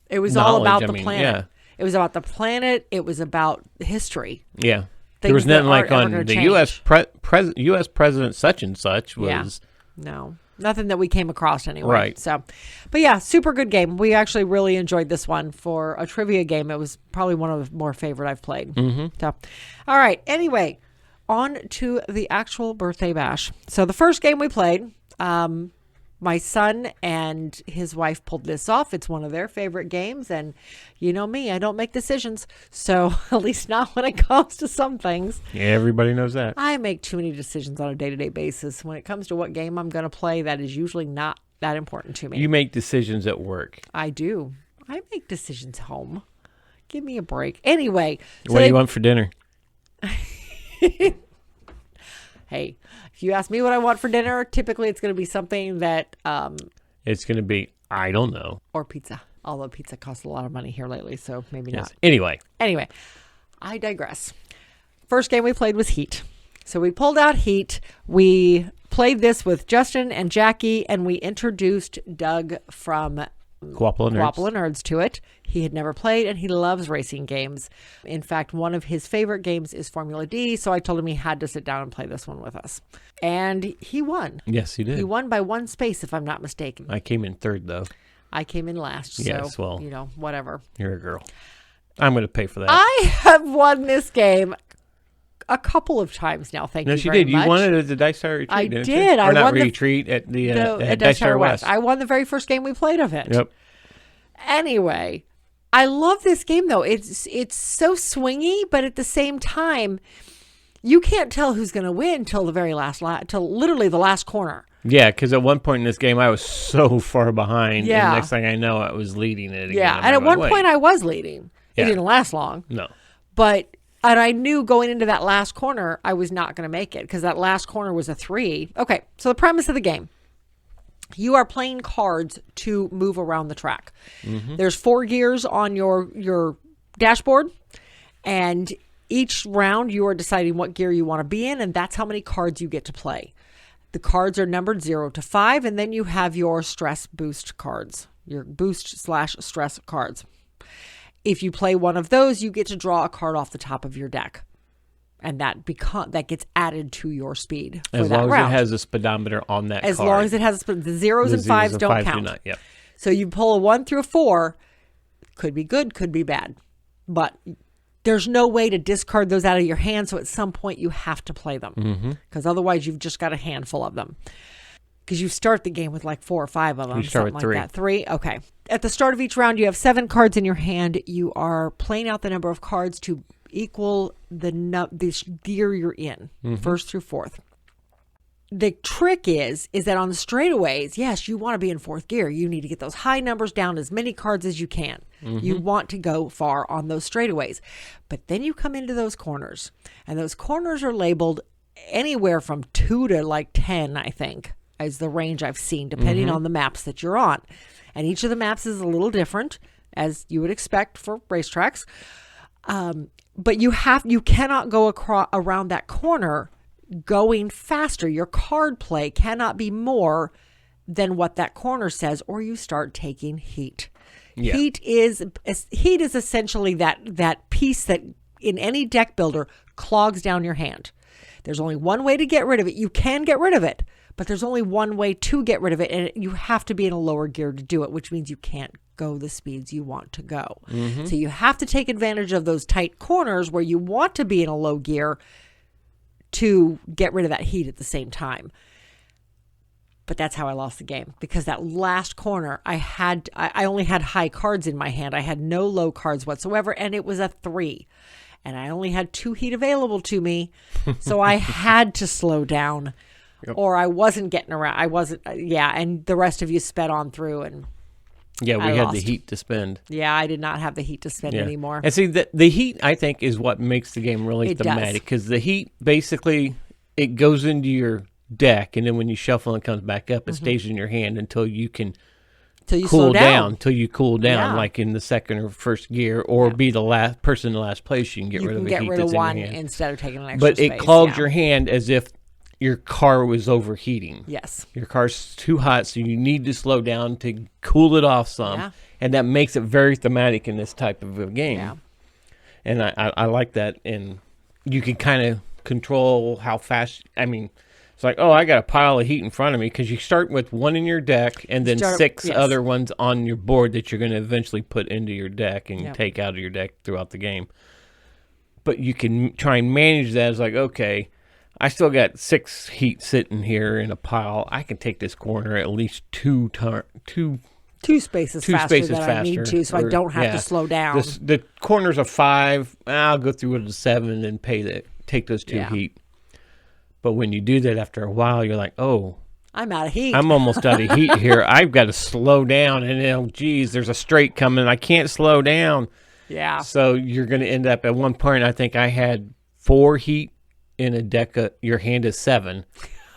It was all about the planet. Yeah. It was about the planet. It was about history. Yeah. There was nothing like on the U.S. U.S. President such and such was. Yeah. No, nothing that we came across anyway. Right. So, but yeah, super good game. We actually really enjoyed this one for a trivia game. It was probably one of the more favorite I've played. Mm-hmm. So, all right. Anyway, on to the actual birthday bash. So the first game we played, my son and his wife pulled this off. It's one of their favorite games. And you know me, I don't make decisions. So at least not when it comes to some things. Yeah, everybody knows that. I make too many decisions on a day-to-day basis. When it comes to what game I'm going to play, that is usually not that important to me. You make decisions at work. I do. I make decisions home. Give me a break. Anyway. What do you want for dinner? Hey, if you ask me what I want for dinner, typically it's going to be something that... it's going to be, I don't know. Or pizza. Although pizza costs a lot of money here lately, so maybe not. Anyway, I digress. First game we played was Heat. So we pulled out Heat. We played this with Justin and Jackie, and we introduced Doug from Quapple Nerds to it. He had never played, and he loves racing games. In fact, one of his favorite games is Formula D, so I told him he had to sit down and play this one with us. And he won. Yes, he did. He won by 1 space, if I'm not mistaken. I came in third, though. I came in last, yes, so, well, whatever. You're a girl. I'm going to pay for that. I have won this game a couple of times now, thank you very much. You won it at the Dice Tower Retreat, didn't you? I or won not retreat, at the at Dice Tower West. I won the very first game we played of it. Yep. Anyway, I love this game, though. It's so swingy, but at the same time, you can't tell who's going to win till the very till literally the last corner. Yeah, because at one point in this game, I was so far behind. Yeah. And next thing I know, I was leading it again. Yeah, and at one point, I was leading. It didn't last long. No. And I knew going into that last corner, I was not going to make it because that last corner was a 3. Okay, so the premise of the game. You are playing cards to move around the track. Mm-hmm. There's 4 gears on your dashboard, and each round you are deciding what gear you want to be in, and that's how many cards you get to play. The cards are numbered 0 to 5, and then you have your stress boost cards, your boost/stress cards. If you play one of those, you get to draw a card off the top of your deck. And that gets added to your speed for that round. As long as it has a speedometer on that card. As long as it has the zeros and fives don't count. Yep. So you pull a 1 through a 4, could be good, could be bad. But there's no way to discard those out of your hand, so at some point you have to play them. Because otherwise you've just got a handful of them. Because you start the game with like 4 or 5 of them. You start with 3. Like that. 3? Okay. At the start of each round, you have 7 cards in your hand. You are playing out the number of cards to equal this gear you're in, first through 4th. The trick is that on the straightaways, yes, you want to be in 4th gear. You need to get those high numbers down, as many cards as you can. You want to go far on those straightaways. But then you come into those corners, and those corners are labeled anywhere from 2 to like 10, I think, is the range I've seen, depending on the maps that you're on. And each of the maps is a little different, as you would expect for racetracks. But you cannot go around that corner going faster. Your card play cannot be more than what that corner says, or you start taking heat. Yeah. Heat is essentially that piece that in any deck builder clogs down your hand. There's only one way to get rid of it. You can get rid of it, but there's only one way to get rid of it, and you have to be in a lower gear to do it, which means you can't go the speeds you want to go. So you have to take advantage of those tight corners where you want to be in a low gear to get rid of that heat at the same time. But that's how I lost the game, because that last corner, I only had high cards in my hand. I had no low cards whatsoever, and it was a 3. And I only had 2 heat available to me, so I had to slow down. Yep. Or I wasn't getting around. And the rest of you sped on through, and we had the heat to spend. Yeah, I did not have the heat to spend anymore. And see, the heat, I think, is what makes the game really thematic, because the heat, basically, it goes into your deck, and then when you shuffle and it comes back up, it stays in your hand until you can cool down, like in the second or first gear, or be the last person in the last place. You can get rid of the heat that's in your hand. Instead of taking an extra space. But it clogs your hand as if your car was overheating. Yes. Your car's too hot, so you need to slow down to cool it off some. Yeah. And that makes it very thematic in this type of a game. Yeah. And I like that. And you can kind of control how fast. I mean, it's like, oh, I got a pile of heat in front of me, because you start with one in your deck and then six other ones on your board that you're going to eventually put into your deck and take out of your deck throughout the game. But you can try and manage that as like, okay, I still got 6 heat sitting here in a pile. I can take this corner at least two spaces faster, I need to, so I don't have to slow down. The corner's a 5. I'll go through it to 7 and take those 2 heat. But when you do that after a while, you're like, oh, I'm out of heat. I'm almost out of heat here. I've got to slow down. And then, geez, there's a straight coming. I can't slow down. Yeah. So you're going to end up at one point, I think I had 4 heat in a deck. Your hand is 7.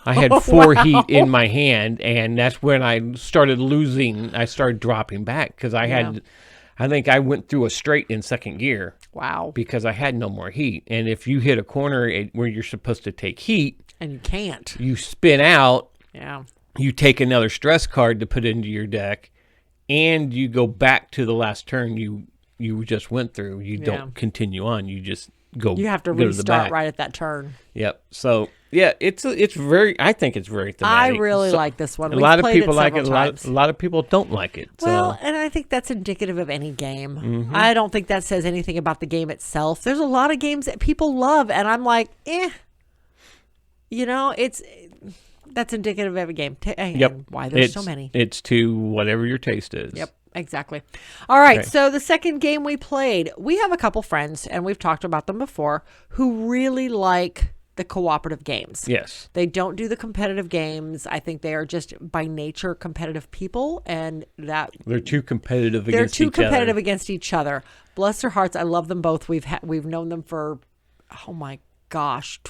I had 4 heat in my hand, and that's when I started losing. I started dropping back because I think I went through a straight in second gear. Wow. Because I had no more heat. And if you hit a corner where you're supposed to take heat, and you can't, you spin out. Yeah. You take another stress card to put into your deck, and you go back to the last turn you just went through. You don't continue on. You just go. You have to restart right at that turn. Yep. So yeah, it's very. I think it's very thematic. I really like this one. A lot of people like it. A lot of people don't like it. Well, and I think that's indicative of any game. Mm-hmm. I don't think that says anything about the game itself. There's a lot of games that people love, and I'm like, that's indicative of a game. Why there's so many. It's to whatever your taste is. Yep. Exactly. All right. Okay. So the second game we played, we have a couple friends, and we've talked about them before, who really like the cooperative games. Yes. They don't do the competitive games. I think they are just by nature competitive people, and that they're too competitive against each other. Bless their hearts. I love them both. We've known them for, oh my gosh,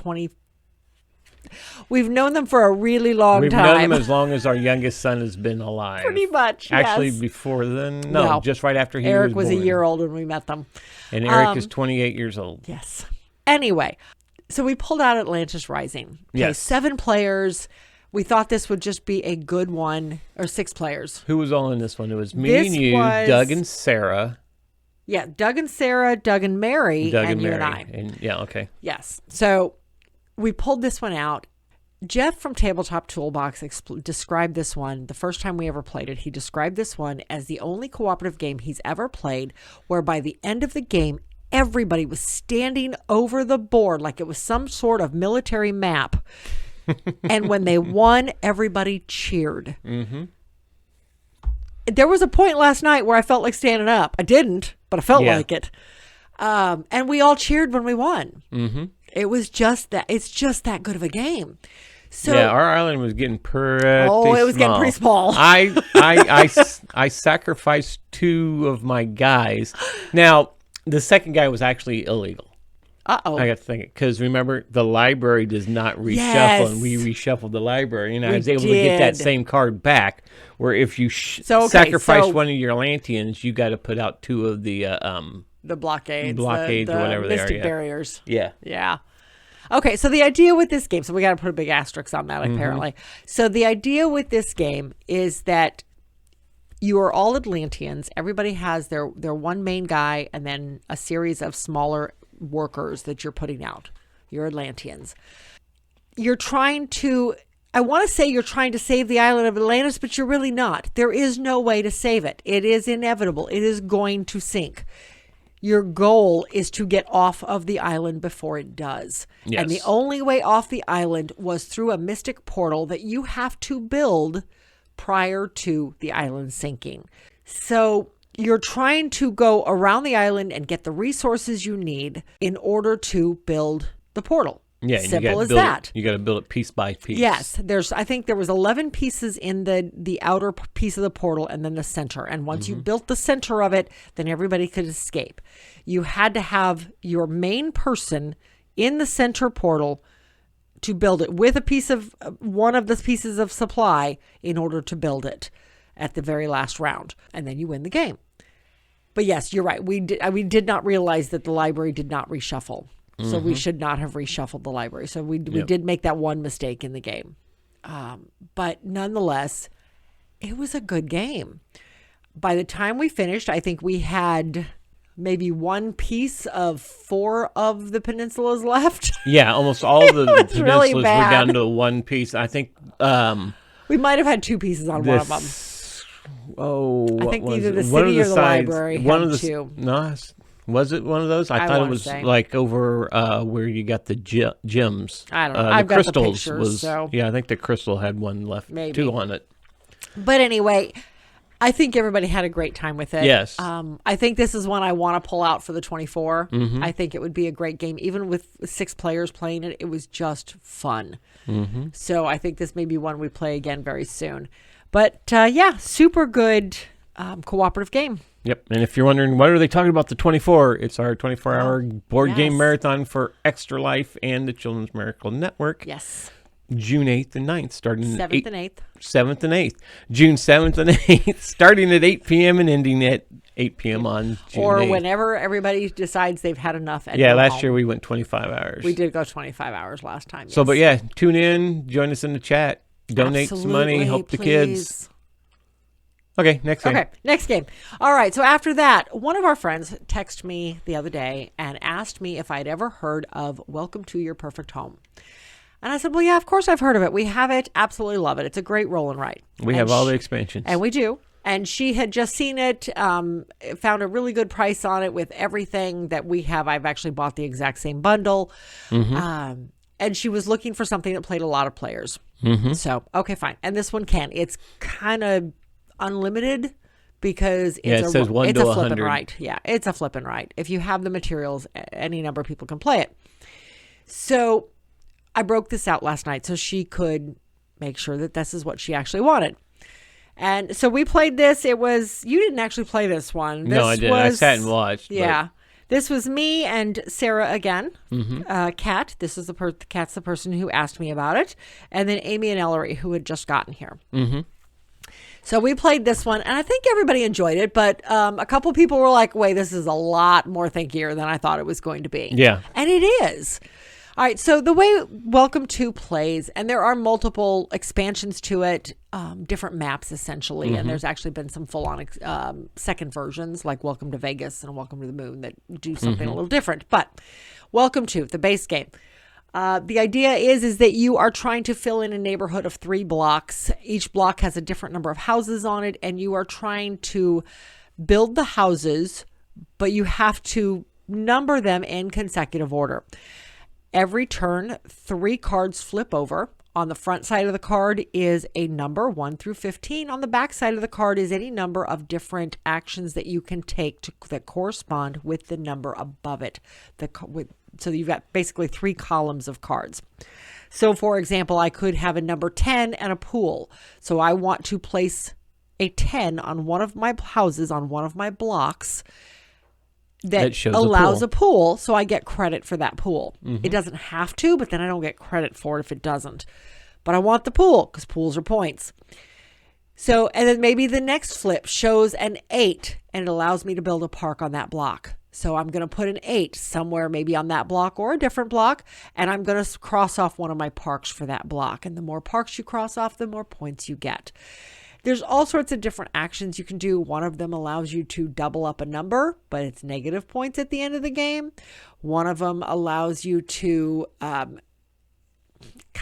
We've known them for a really long time. We've known them as long as our youngest son has been alive. Pretty much, Actually, before then, no, just right after Eric was born. A year old when we met them. And Eric is 28 years old. Yes. Anyway, so we pulled out Atlantis Rising. Okay, yes. 7 players. We thought this would just be a good one, or 6 players. Who was all in this one? It was me and you, Doug and Sarah. Yeah, Doug and Sarah, Doug and Mary, and you and I. Okay. Yes. So we pulled this one out. Jeff from Tabletop Toolbox described this one, the first time we ever played it, he described this one as the only cooperative game he's ever played where by the end of the game, everybody was standing over the board like it was some sort of military map. And when they won, everybody cheered. Mm-hmm. There was a point last night where I felt like standing up. I didn't, but I felt like it. And we all cheered when we won. Mm-hmm. It was just that. It's just that good of a game. So our island was getting pretty small. It was getting pretty small. I sacrificed 2 of my guys. Now, the second guy was actually illegal. Uh-oh. I got to think it. Because remember, the library does not reshuffle, and we reshuffled the library. And I was able to get that same card back, where if you sacrifice one of your Atlanteans, you got to put out 2 of the blockades or whatever they are. Mystic barriers. Yeah. Yeah. Okay, so the idea with this game, so we got to put a big asterisk on that apparently. Mm-hmm. So the idea with this game is that you are all Atlanteans. Everybody has their one main guy and then a series of smaller workers that you're putting out. You're Atlanteans. You're trying to, I want to say you're trying to save the island of Atlantis, but you're really not. There is no way to save it. It is inevitable. It is going to sink. Your goal is to get off of the island before it does. Yes. And the only way off the island was through a mystic portal that you have to build prior to the island sinking. So you're trying to go around the island and get the resources you need in order to build the portal. Yeah, simple as that. You got to build it piece by piece. Yes, I think there was 11 pieces in the outer piece of the portal and then the center. And once you built the center of it, then everybody could escape. You had to have your main person in the center portal to build it with one of the pieces of supply in order to build it at the very last round. And then you win the game. But yes, you're right. We did not realize that the library did not reshuffle. So we should not have reshuffled the library. So we did make that one mistake in the game. But nonetheless, it was a good game. By the time we finished, I think we had maybe one piece of 4 of the peninsulas left. Yeah, almost all the peninsulas really were down to one piece. I think we might have had 2 pieces on one of them. I think either the city or the library had 2. No, was it one of those? I thought it was like over where you got the gems. I don't know. I've got the pictures. Yeah, I think the crystal had one left too on it. But anyway, I think everybody had a great time with it. Yes. I think this is one I want to pull out for the 24. Mm-hmm. I think it would be a great game. Even with 6 players playing it, it was just fun. Mm-hmm. So I think this may be one we play again very soon. But yeah, super good cooperative game. Yep. And if you're wondering, what are they talking about the 24? It's our 24-hour board game marathon for Extra Life and the Children's Miracle Network. Yes. June 8th and 9th, starting 7th and 8th. 7th and 8th. June 7th and 8th, starting at 8 p.m. and ending at 8 p.m. on June 8th. Or whenever everybody decides they've had enough. Last year we went 25 hours. We did go 25 hours last time. So, but yeah, tune in, join us in the chat, donate some money, help the kids. Okay, next game. Okay, next game. All right, so after that, one of our friends texted me the other day and asked me if I'd ever heard of Welcome to Your Perfect Home. And I said, well, yeah, of course I've heard of it. We have it. Absolutely love it. It's a great roll and write. We have all the expansions. And we do. And she had just seen it, found a really good price on it with everything that we have. I've actually bought the exact same bundle. Mm-hmm. And she was looking for something that played a lot of players. Mm-hmm. So, okay, fine. And this one can. It's kind of unlimited because it's says 1 to 100. Flip and write. Yeah, it's a flip and write. If you have the materials, any number of people can play it. So I broke this out last night so she could make sure that this is what she actually wanted. And so we played this. You didn't actually play this one. No, I didn't. I sat and watched. Yeah. This was me and Sarah again. Mm-hmm. Kat. This is Kat's the person who asked me about it. And then Amy and Ellery, who had just gotten here. Mm-hmm. So we played this one, and I think everybody enjoyed it, but a couple people were like, wait, this is a lot more thinkier than I thought it was going to be. Yeah. And it is. All right, so the way Welcome to plays, and there are multiple expansions to it, different maps essentially, and there's actually been some full-on second versions like Welcome to Vegas and Welcome to the Moon that do something a little different. But Welcome to, the base game. The idea is that you are trying to fill in a neighborhood of 3 blocks. Each block has a different number of houses on it, and you are trying to build the houses, but you have to number them in consecutive order. Every turn, 3 cards flip over. On the front side of the card is a number 1 through 15. On the back side of the card is any number of different actions that you can take that correspond with the number above it. So you've got basically 3 columns of cards. So for example, I could have a number 10 and a pool. So I want to place a 10 on one of my houses on one of my blocks that allows a pool, so I get credit for that pool. Mm-hmm. It doesn't have to, but then I don't get credit for it if it doesn't. But I want the pool because pools are points. So, and then maybe the next flip shows an 8 and it allows me to build a park on that block. So I'm going to put an 8 somewhere, maybe on that block or a different block, and I'm going to cross off one of my parks for that block. And the more parks you cross off, the more points you get. There's all sorts of different actions you can do. One of them allows you to double up a number, but it's negative points at the end of the game. One of them allows you to, kind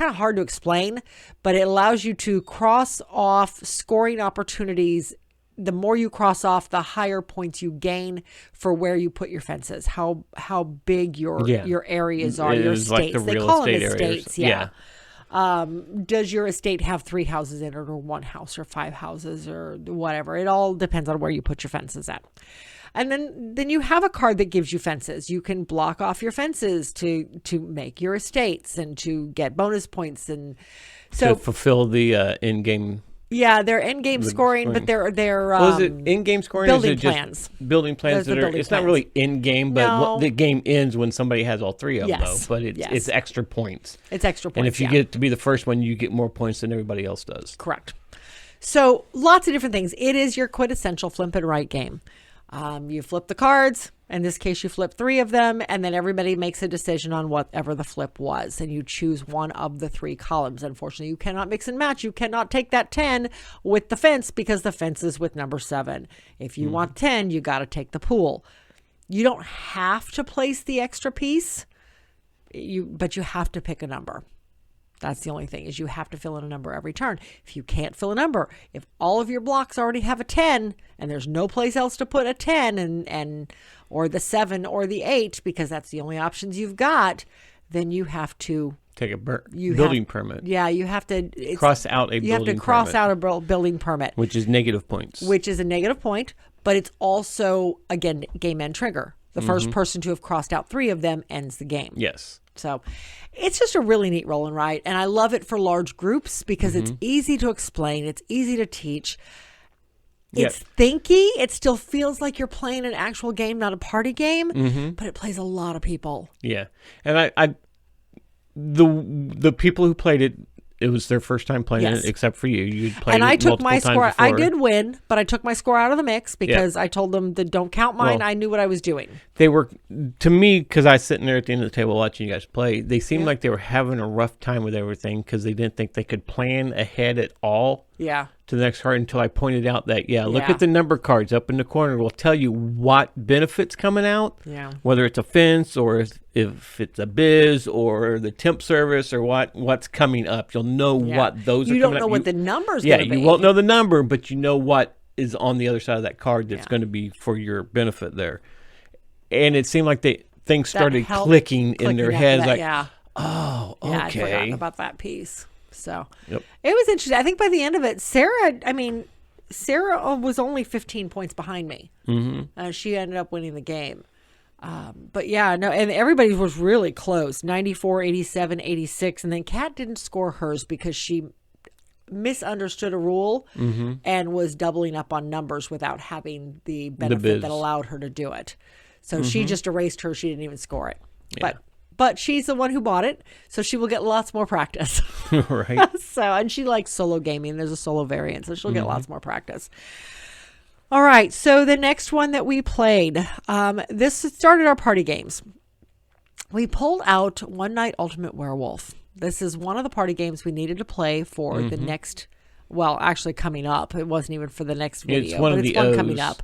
of hard to explain, but it allows you to cross off scoring opportunities. The more you cross off, the higher points you gain for where you put your fences, how big your areas are, your estates. Like they call them estates. Yeah. Does your estate have 3 houses in it, or 1 house, or 5 houses, or whatever? It all depends on where you put your fences at. And then you have a card that gives you fences. You can block off your fences to make your estates and to get bonus points, and so to fulfill the in-game. Yeah, they're in-game scoring, but they're is it in-game scoring? Building plans. Building plans that are. It's not really in-game, but the game ends when somebody has all 3 of them. Though. But it's extra points. It's extra points. And if you get to be the first one, you get more points than everybody else does. Correct. So lots of different things. It is your quintessential flip and write game. You flip the cards. In this case, you flip 3 of them, and then everybody makes a decision on whatever the flip was, and you choose one of the 3 columns. Unfortunately, you cannot mix and match. You cannot take that 10 with the fence because the fence is with number 7. If you want 10, you got to take the pool. You don't have to place the extra piece, but you have to pick a number. That's the only thing, is you have to fill in a number every turn. If you can't fill a number, if all of your blocks already have a 10 and there's no place else to put a 10 and or the 7 or the 8, because that's the only options you've got, then you have to take a building permit. Yeah, you have to cross out a building permit. You have to cross out a building permit, which is negative points. Which is a negative point, but it's also, again, game end trigger. The first person to have crossed out 3 of them ends the game. Yes. So it's just a really neat roll and write. And I love it for large groups because it's easy to explain. It's easy to teach. It's thinky. It still feels like you're playing an actual game, not a party game, but it plays a lot of people. Yeah. And the people who played it, it was their first time playing it, except for you. You'd played and it I took multiple my times score. before. I did win, but I took my score out of the mix because I told them that don't count mine. Well, I knew what I was doing. They were, to me, because I was sitting there at the end of the table watching you guys play, they seemed like they were having a rough time with everything because they didn't think they could plan ahead at all. Yeah. To the next card, until I pointed out that, look at the number cards up in the corner. Will tell you what benefits coming out. Yeah. Whether it's a fence or if it's a biz or the temp service or what's coming up. You'll know what those are coming up. You don't know what the number's going to be. You won't know the number, but you know what is on the other side of that card that's going to be for your benefit there. And it seemed like things started clicking in their heads. Oh, okay. I'd forgotten about that piece. So it was interesting. I think by the end of it, Sarah was only 15 points behind me. She ended up winning the game. But and everybody was really close, 94, 87, 86. And then Kat didn't score hers because she misunderstood a rule and was doubling up on numbers without having the benefit that allowed her to do it. So she just erased her. She didn't even score it. Yeah. But she's the one who bought it, so she will get lots more practice. Right. And she likes solo gaming. There's a solo variant, so she'll get lots more practice. All right, so the next one that we played, this started our party games. We pulled out One Night Ultimate Werewolf. This is one of the party games we needed to play for the next, actually coming up. It wasn't even for the next video, but it's one coming up.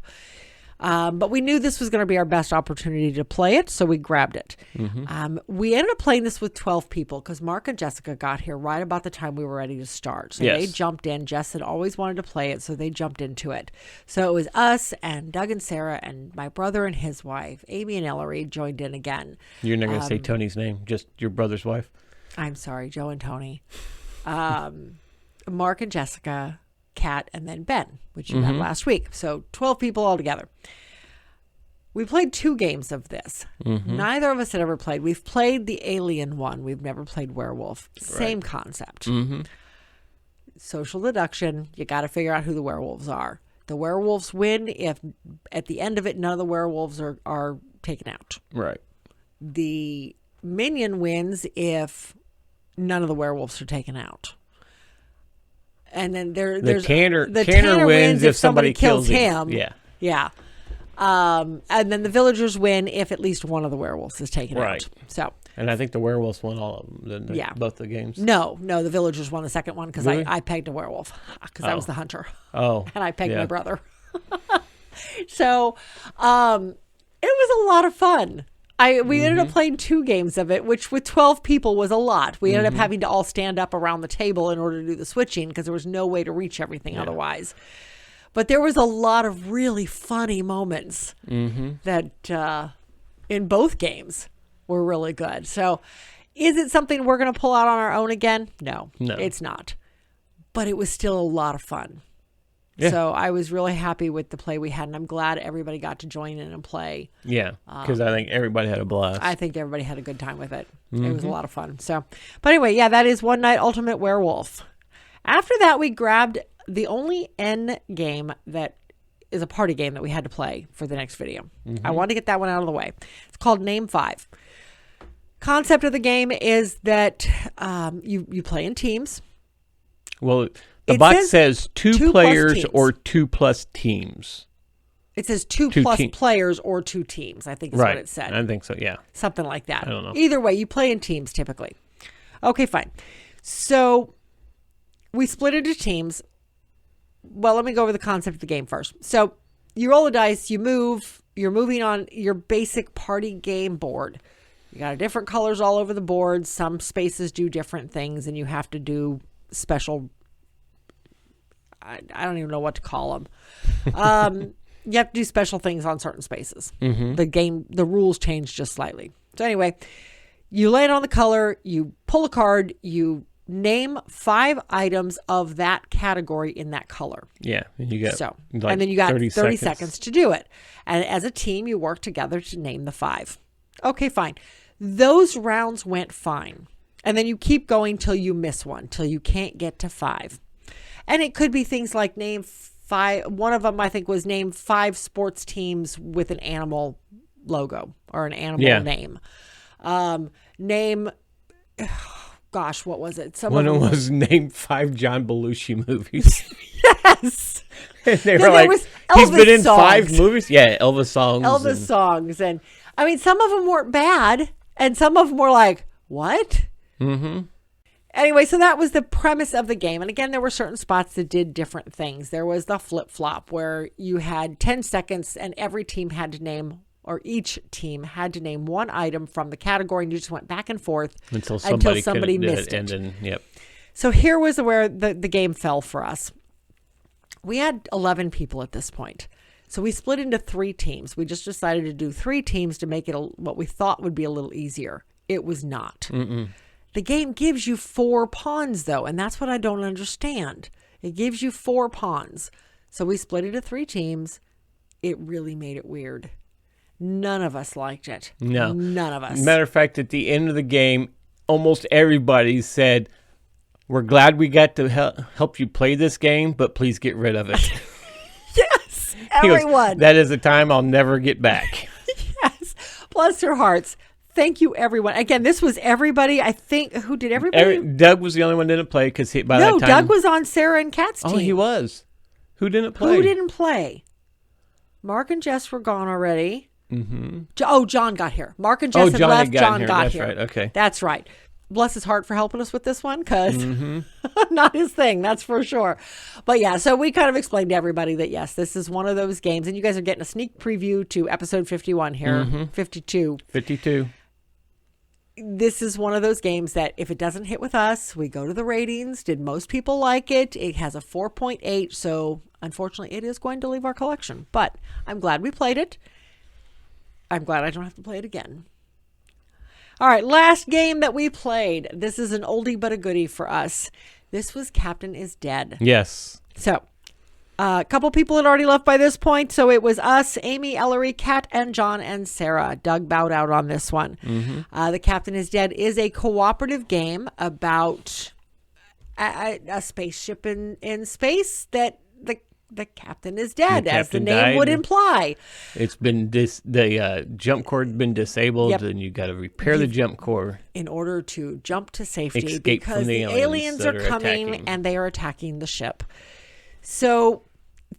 But we knew this was going to be our best opportunity to play it, so we grabbed it. We ended up playing this with 12 people because Mark and Jessica got here right about the time we were ready to start. So they jumped in. Jess had always wanted to play it, so they jumped into it. So it was us and Doug and Sarah and my brother and his wife, Amy and Ellery, joined in again. You're not going to say Tony's name, just your brother's wife? I'm sorry, Joe and Tony. Mark and Jessica, Kat, and then Ben, which you met last week. So 12 people altogether. We played 2 games of this. Neither of us had ever played. We've played the Alien one. We've never played Werewolf. Same concept. Social deduction. You got to figure out who the werewolves are. The werewolves win if at the end of it none of the werewolves are taken out. Right. The minion wins if none of the werewolves are taken out. And then there's the Tanner wins if somebody kills him. Yeah. And then the villagers win if at least one of the werewolves is taken out. So. And I think the werewolves won all of them. Both the games. No, the villagers won the second one because I pegged a werewolf because I was the hunter. Oh. And I pegged my brother. So, it was a lot of fun. We ended up playing 2 games of it, which with 12 people was a lot. We ended up having to all stand up around the table in order to do the switching because there was no way to reach everything otherwise. But there was a lot of really funny moments that in both games were really good. So is it something we're going to pull out on our own again? No, it's not. But it was still a lot of fun. Yeah. So I was really happy with the play we had, and I'm glad everybody got to join in and play. Yeah, because I think everybody had a blast. I think everybody had a good time with it. It was a lot of fun. So, but anyway, that is One Night Ultimate Werewolf. After that, we grabbed the only N game that is a party game that we had to play for the next video. I wanted to get that one out of the way. It's called Name 5. Concept of the game is that you play in teams. Well, the box says two players or 2+ teams. It says two plus players or 2 teams, I think is what it said. I think so, yeah. Something like that. I don't know. Either way, you play in teams typically. Okay, fine. So we split into teams. Well, let me go over the concept of the game first. So you roll a dice, you move You're moving on your basic party game board. You got different colors all over the board. Some spaces do different things, and you have to do special. I don't even know what to call them. You have to do special things on certain spaces. The rules change just slightly. So anyway, you land on the color, you pull a card, you name 5 items of that category in that color. Yeah, and you got and then you got 30 seconds to do it. And as a team, you work together to name the 5. Okay, fine. Those rounds went fine. And then you keep going till you miss one, till you can't get to 5. And it could be things like name 5. One of them, I think, was name 5 sports teams with an animal logo or an animal name. Gosh, what was it? One of them was name 5 John Belushi movies. Yes. And they were like, he's been in 5 movies? Yeah, Elvis songs. Elvis songs. And I mean, some of them weren't bad. And some of them were like, what? Anyway, so that was the premise of the game. And again, there were certain spots that did different things. There was the flip-flop where you had 10 seconds and every team had to name, or each team had to name one item from the category, and you just went back and forth until somebody missed it. And then, So here was where the game fell for us. We had 11 people at this point. So we split into 3 teams. We just decided to do 3 teams to make it what we thought would be a little easier. It was not. The game gives you 4 pawns, though, and that's what I don't understand. It gives you 4 pawns. So we split into 3 teams. It really made it weird. None of us liked it. No. None of us. Matter of fact, at the end of the game, almost everybody said, we're glad we got to help you play this game, but please get rid of it. Yes, everyone. That is a time I'll never get back. Yes. Bless their hearts. Thank you, everyone. Again, this was everybody. I think, who did everybody? Doug was the only one that didn't play because by that time. No, Doug was on Sarah and Kat's team. Oh, he was. Who didn't play? Who didn't play? Mark and Jess were gone already. John got here. Mark and Jess had left. John got here. That's right. Okay. That's right. Bless his heart for helping us with this one, because not his thing, that's for sure. But yeah, so we kind of explained to everybody that, yes, this is one of those games, and you guys are getting a sneak preview to episode 51 here, 52. 52. This is one of those games that if it doesn't hit with us, we go to the ratings. Did most people like it? It has a 4.8, so unfortunately it is going to leave our collection. But I'm glad we played it. I'm glad I don't have to play it again. All right, last game that we played. This is an oldie but a goodie for us. This was Captain is Dead. Yes. So a couple people had already left by this point. So it was us, Amy, Ellery, Kat, and John, and Sarah. Doug bowed out on this one. The Captain is Dead is a cooperative game about a spaceship in space that the captain is dead, as the name would imply. It's been the jump cord been disabled, and you got to repair the jump cord in order to jump to safety. Escape because from the aliens are coming and they are attacking the ship. So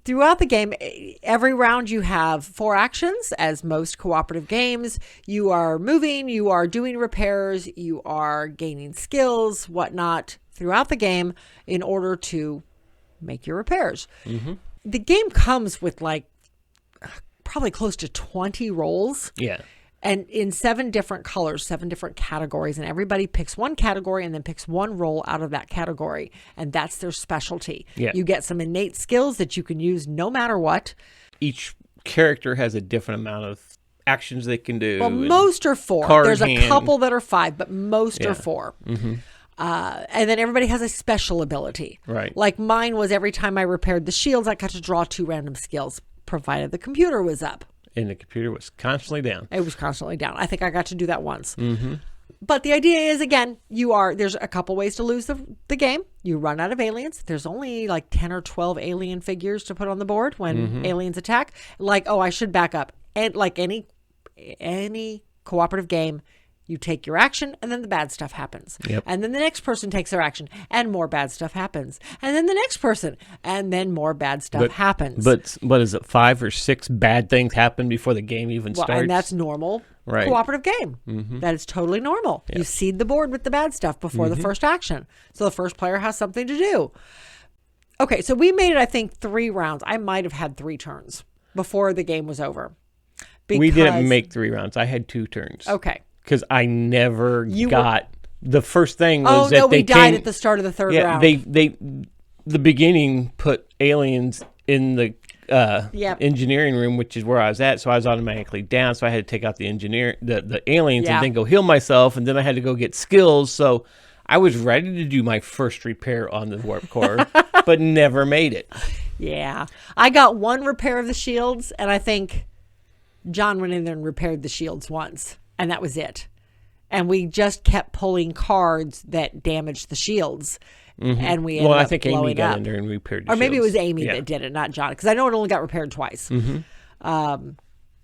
throughout the game, every round you have 4 actions, as most cooperative games. You are moving, you are doing repairs, you are gaining skills, whatnot, throughout the game in order to make your repairs. The game comes with like probably close to 20 rolls. Yeah. And in 7 different colors, 7 different categories. And everybody picks one category and then picks one roll out of that category. And that's their specialty. Yeah. You get some innate skills that you can use no matter what. Each character has a different amount of actions they can do. Well, most are 4. There's a couple that are 5, but most are 4. And then everybody has a special ability. Right. Like mine was every time I repaired the shields, I got to draw 2 random skills, provided the computer was up. And the computer was constantly down. It was constantly down. I think I got to do that once. But the idea is, again, there's a couple ways to lose the game. You run out of aliens. There's only like 10 or 12 alien figures to put on the board when aliens attack. Like, I should back up. And like any cooperative game, you take your action, and then the bad stuff happens. Yep. And then the next person takes their action, and more bad stuff happens. And then the next person, and then more bad stuff happens. But what is it, 5 or 6 bad things happen before the game even starts? And that's normal cooperative game. That is totally normal. Yep. You seed the board with the bad stuff before the first action. So the first player has something to do. Okay, so we made it, I think, 3 rounds. I might have had 3 turns before the game was over. We didn't make 3 rounds. I had 2 turns. Okay. Because I never got... The first thing was that we died at the start of the 3rd round. The beginning put aliens in the engineering room, which is where I was at, so I was automatically down, so I had to take out the aliens and then go heal myself, and then I had to go get skills, so I was ready to do my first repair on the warp core, but never made it. Yeah. I got 1 repair of the shields, and I think John went in there and repaired the shields once, and that was it. And we just kept pulling cards that damaged the shields. And we ended up I think Amy got up. in there and repaired the Or maybe shields. it was Amy that did it, not John. Because I know it only got repaired twice. Mm-hmm.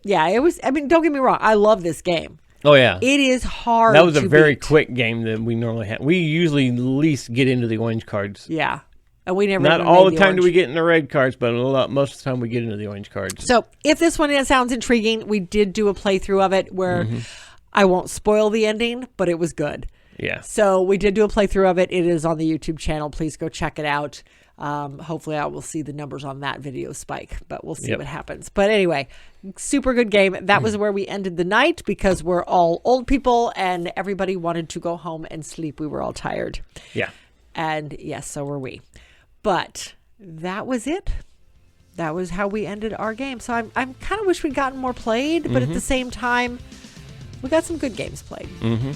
It was, don't get me wrong. I love this game. Oh, yeah. It is hard That was a very beat. quick game that we normally have. We usually at least get into the orange cards. Yeah. And we never Not even all made the time orange. do we get in the red cards, but most of the time we get into the orange cards. So if this one sounds intriguing, we did do a playthrough of it where I won't spoil the ending, but it was good. Yeah. So we did do a playthrough of it. It is on the YouTube channel. Please go check it out. Hopefully I will see the numbers on that video spike, but we'll see what happens. But anyway, super good game. That was where we ended the night because we're all old people and everybody wanted to go home and sleep. We were all tired. Yeah. And yes, so were we. But that was it. That was how we ended our game. So I'm kind of wish we'd gotten more played, but at the same time, we got some good games played. Mm-hmm.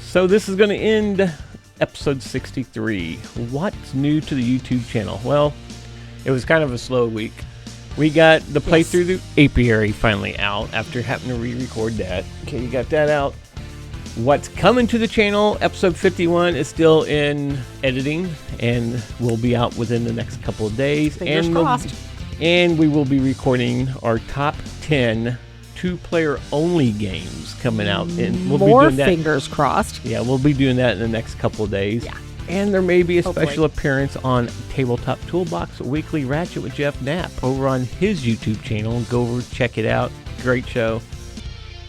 So this is going to end episode 63. What's new to the YouTube channel? Well, it was kind of a slow week. We got the playthrough the apiary finally out after having to re-record that. Okay, you got that out. What's coming to the channel, episode 51, is still in editing and will be out within the next couple of days. Fingers crossed. And we will be recording our top 10 2-player only games coming out. And we'll More be doing that. fingers crossed. Yeah, we'll be doing that in the next couple of days. Yeah. And there may be a Hopefully. special appearance on Tabletop Toolbox Weekly Ratchet with Jeff Knapp over on his YouTube channel. Go over, check it out. Great show.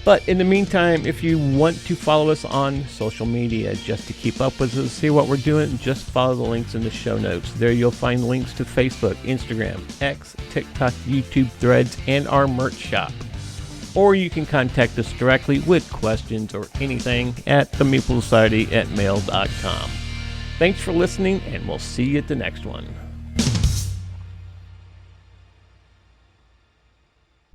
But in the meantime, if you want to follow us on social media just to keep up with us, see what we're doing, just follow the links in the show notes. There you'll find links to Facebook, Instagram, X, TikTok, YouTube, Threads, and our merch shop. Or you can contact us directly with questions or anything at themeeplesociety@mail.com. Thanks for listening, and we'll see you at the next one.